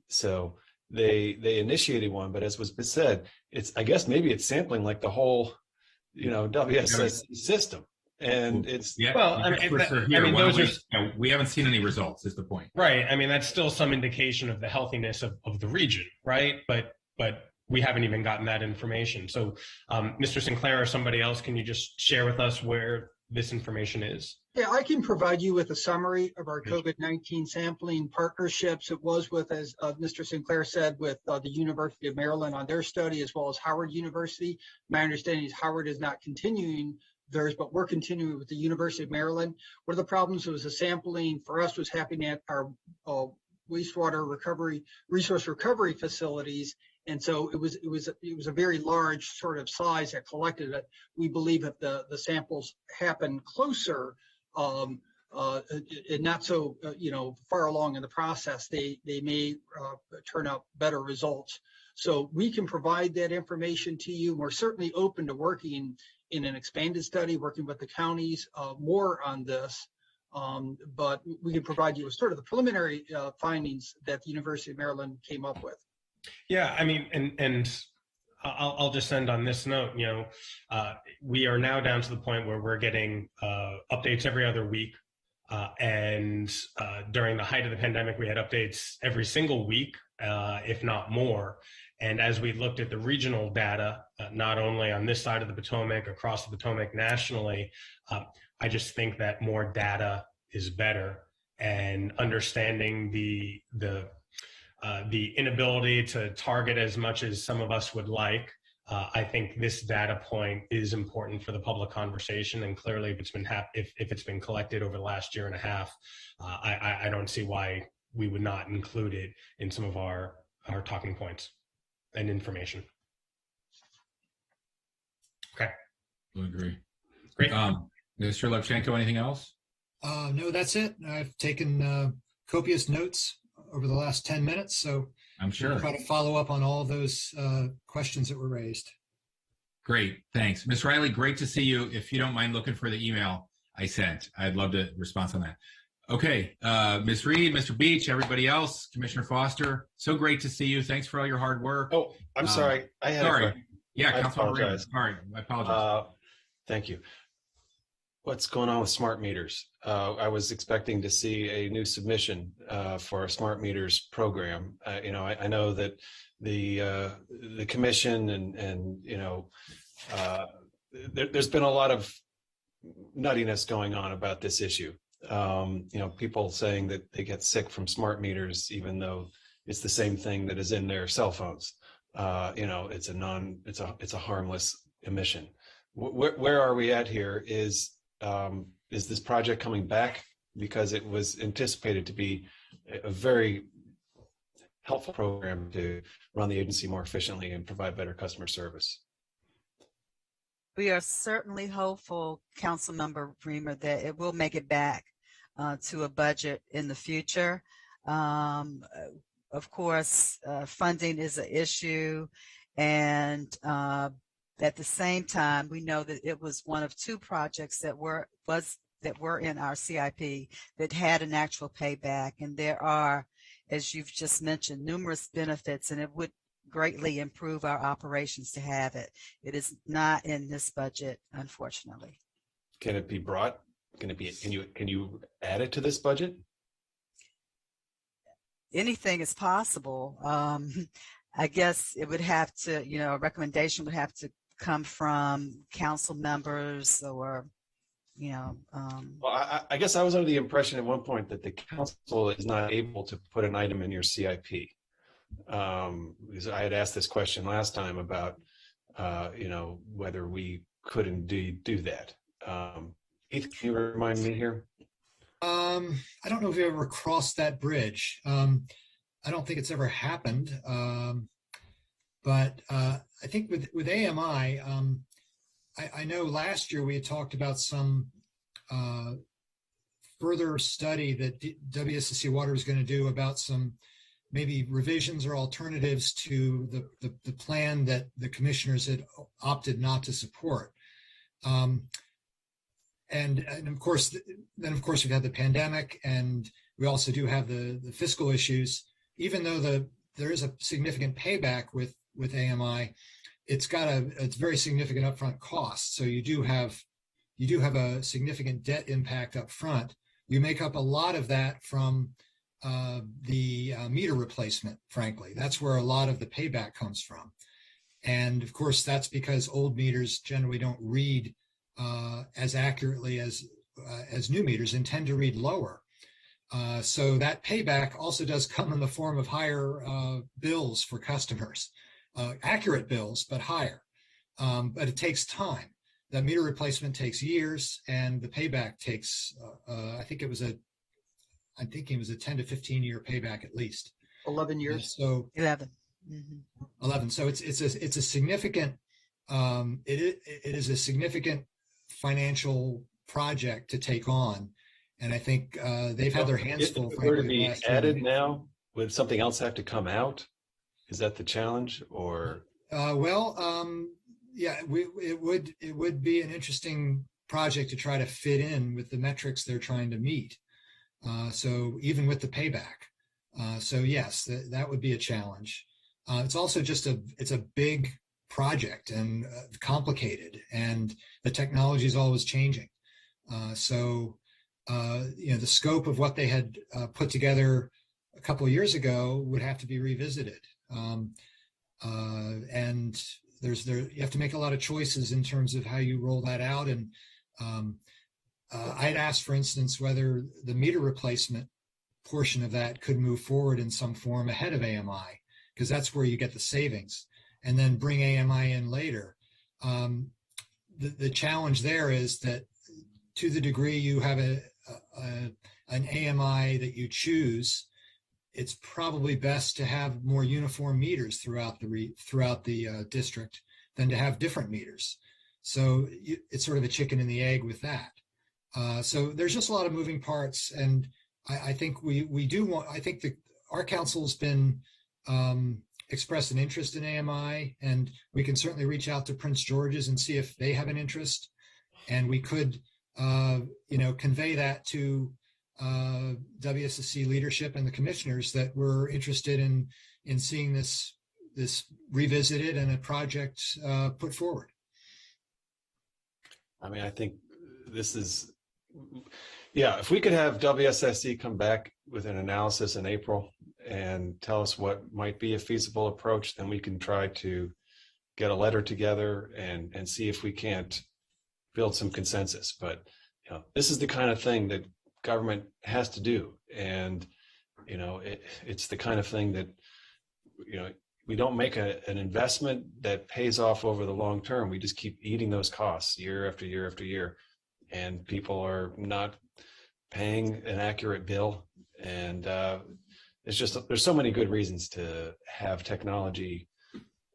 So they initiated one, but as was said, I guess maybe it's sampling like the whole, WSS system. And it's we haven't seen any results is the point. Right. That's still some indication of the healthiness of the region, right? But we haven't even gotten that information. So Mr. Sinclair or somebody else, can you just share with us where this information is? Yeah, I can provide you with a summary of our COVID-19 sampling partnerships. It was with, as Mr. Sinclair said, with the University of Maryland on their study, as well as Howard University. My understanding is Howard is not continuing theirs, but we're continuing with the University of Maryland. One of the problems was the sampling for us was happening at our wastewater resource recovery facilities. And so it was a very large sort of size that collected it. We believe if the samples happen closer and not so far along in the process, they may turn out better results. So we can provide that information to you. We're certainly open to working in an expanded study, working with the counties more on this. But we can provide you with sort of the preliminary findings that the University of Maryland came up with. Yeah, and I'll just end on this note. We are now down to the point where we're getting updates every other week. And during the height of the pandemic, we had updates every single week, if not more. And as we looked at the regional data, not only on this side of the Potomac, across the Potomac nationally, I just think that more data is better. And understanding the inability to target as much as some of us would like, I think this data point is important for the public conversation. And clearly, if it's been collected over the last year and a half, I don't see why we would not include it in some of our talking points and information. Okay. I agree. Great. Mr. Levchenko, anything else? No, that's it. I've taken copious notes over the last 10 minutes, so I'm sure we'll try to follow up on all of those questions that were raised. Great, thanks. Ms. Riley, great to see you. If you don't mind looking for the email I sent, I'd love to respond on that. Okay, Ms. Reed, Mr. Beach, everybody else, Commissioner Foster, so great to see you. Thanks for all your hard work. Oh, I'm sorry. Yeah, Councilman Reed. Sorry, I apologize. Thank you. What's going on with smart meters? I was expecting to see a new submission for a smart meters program. I know that the commission and there's been a lot of nuttiness going on about this issue. People saying that they get sick from smart meters, even though it's the same thing that is in their cell phones. It's a harmless emission. Where are we at here? Is this project coming back? Because it was anticipated to be a very helpful program to run the agency more efficiently and provide better customer service. We are certainly hopeful, Councilmember Reamer, that it will make it back to a budget in the future. Of course, funding is an issue, and at the same time, we know that it was one of two projects that were in our CIP that had an actual payback, and there are, as you've just mentioned, numerous benefits, and it would greatly improve our operations to have it. It is not in this budget, unfortunately. Can it be brought? Can you add it to this budget? Anything is possible. I guess it would have to, a recommendation would have to come from council members or, Well, I guess I was under the impression at one point that the council is not able to put an item in your CIP. Because I had asked this question last time about, whether we could indeed do that. Keith, can you remind me here? I don't know if we ever crossed that bridge. I don't think it's ever happened. But I think with AMI, I know last year we had talked about some further study that WSSC Water is going to do about some maybe revisions or alternatives to the plan that the commissioners had opted not to support. And of course, we've had the pandemic, and we also do have the fiscal issues. Even though there is a significant payback with AMI, it's very significant upfront cost. So you do have a significant debt impact up front. You make up a lot of that from the meter replacement, frankly. That's where a lot of the payback comes from. And of course, that's because old meters generally don't read as accurately as new meters and tend to read lower. So that payback also does come in the form of higher bills for customers, accurate bills, but higher. But it takes time. The meter replacement takes years, and the payback takes, I think it was a 10 to 15 year payback at least. 11 years. So 11. Mm-hmm. 11. So it's a significant. It is a significant financial project to take on, and I think they've had their hands full. If it were to be added now, would something else have to come out? Is that the challenge, or? Yeah, it would be an interesting project to try to fit in with the metrics they're trying to meet. So even with the payback, so yes, that would be a challenge. It's also it's a big project and complicated, and the technology is always changing. So the scope of what they had put together a couple of years ago would have to be revisited. And you have to make a lot of choices in terms of how you roll that out. And I'd asked, for instance, whether the meter replacement portion of that could move forward in some form ahead of AMI, because that's where you get the savings, and then bring AMI in later. The challenge there is that to the degree you have an AMI that you choose, it's probably best to have more uniform meters throughout the district than to have different meters. So it's sort of a chicken and the egg with that. So there's just a lot of moving parts, and I think I think our council's been expressed an interest in AMI, and we can certainly reach out to Prince George's and see if they have an interest, and we could convey that to WSSC leadership and the commissioners that we're interested in seeing this revisited and a project put forward. I mean, I think this is, if we could have WSSC come back with an analysis in April and tell us what might be a feasible approach, then we can try to get a letter together and see if we can't build some consensus. But this is the kind of thing that government has to do, and it's the kind of thing that we don't make an investment that pays off over the long term. We just keep eating those costs year after year after year, and people are not paying an accurate bill. And there's so many good reasons to have technology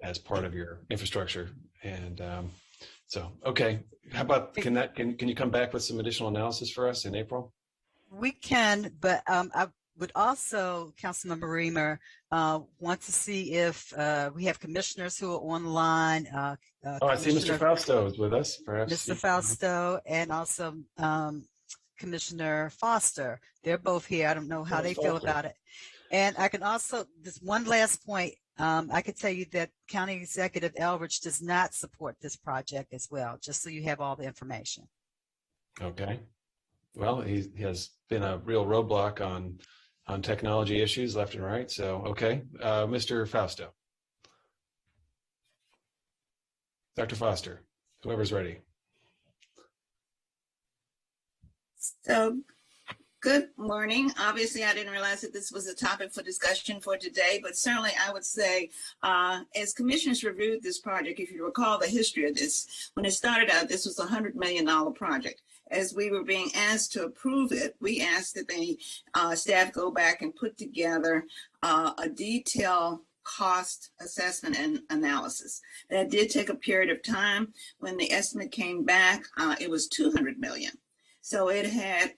as part of your infrastructure. And okay, how about can you come back with some additional analysis for us in April? We can, but I would also, Councilmember Reamer, want to see if we have commissioners who are on the line. I see Mr. Fausto is with us, perhaps. Mr. Fausto, and also Commissioner Foster. They're both here. I don't know how they feel about it. And I can also, just one last point, I could tell you that County Executive Elbridge does not support this project as well, just so you have all the information. Okay. Well, he has been a real roadblock on technology issues left and right. So, okay. Mr. Fausto. Dr. Foster, whoever's ready. So, good morning. Obviously, I didn't realize that this was a topic for discussion for today, but certainly I would say, as commissioners reviewed this project, if you recall the history of this, when it started out, this was a $100 million project. As we were being asked to approve it, we asked that the staff go back and put together a detailed cost assessment and analysis. That did take a period of time. When the estimate came back, it was $200 million. So it had,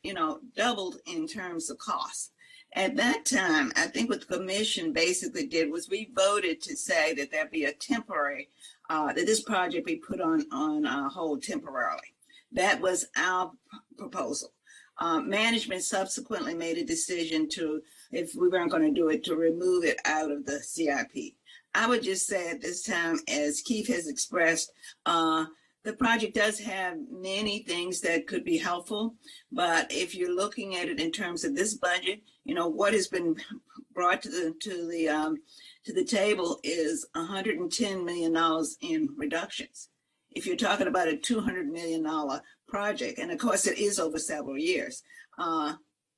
doubled in terms of cost. At that time, I think what the commission basically did was we voted to say that there'd be a temporary, that this project be put on hold temporarily. That was our proposal. Management subsequently made a decision to, if we weren't going to do it, to remove it out of the CIP. I would just say at this time, as Keith has expressed, the project does have many things that could be helpful, but if you're looking at it in terms of this budget, what has been brought to the table is $110 million in reductions. If you're talking about a $200 million project, and of course it is over several years,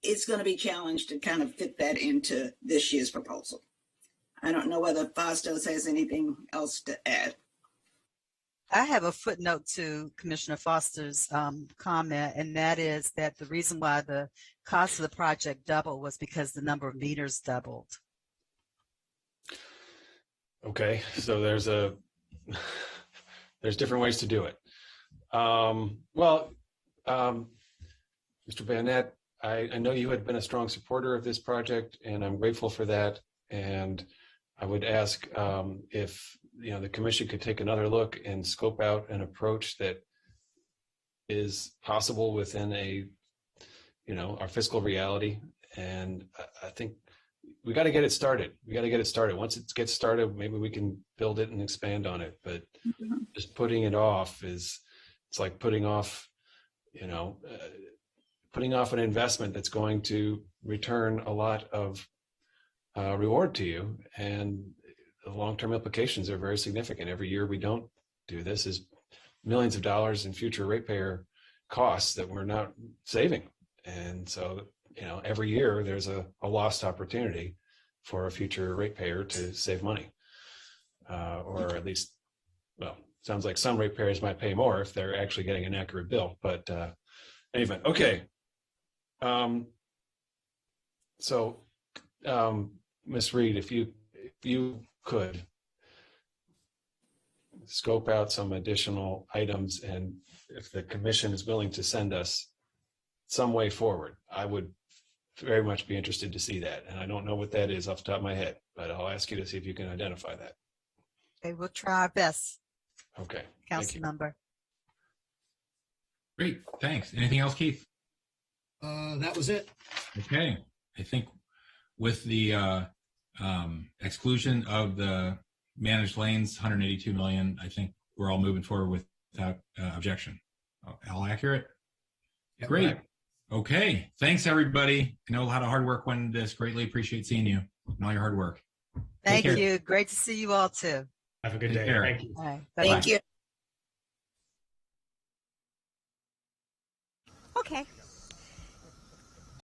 it's going to be challenged to kind of fit that into this year's proposal. I don't know whether Fastos has anything else to add. I have a footnote to Commissioner Foster's comment, and that is that the reason why the cost of the project doubled was because the number of meters doubled. Okay, so there's different ways to do it. Mr. Bannett, I know you had been a strong supporter of this project, and I'm grateful for that. And I would ask if the commission could take another look and scope out an approach that is possible within our fiscal reality. And I think we got to get it started. Once it gets started, maybe we can build it and expand on it. But just putting it off it's like putting off an investment that's going to return a lot of reward to you, and the long-term implications are very significant. Every year we don't do this is millions of dollars in future ratepayer costs that we're not saving. And so, every year there's a lost opportunity for a future ratepayer to save money, or at least, sounds like some ratepayers might pay more if they're actually getting an accurate bill. But anyway, okay. Ms. Reed, if you could scope out some additional items, and if the commission is willing to send us some way forward, I would very much be interested to see that. And I don't know what that is off the top of my head, but I'll ask you to see if you can identify that. Okay, we'll try our best. Okay. Council member. Great, thanks. Anything else, Keith? That was it. Okay, I think with the exclusion of the managed lanes, 182 million, I think we're all moving forward without objection. All accurate? Yep, Great. right. Okay, thanks everybody. I know a lot of hard work went into this. Greatly appreciate seeing you and all your hard work. Thank you. Great to see you all too. Have a good Take day. care. Thank you. All right. Thank you. Okay.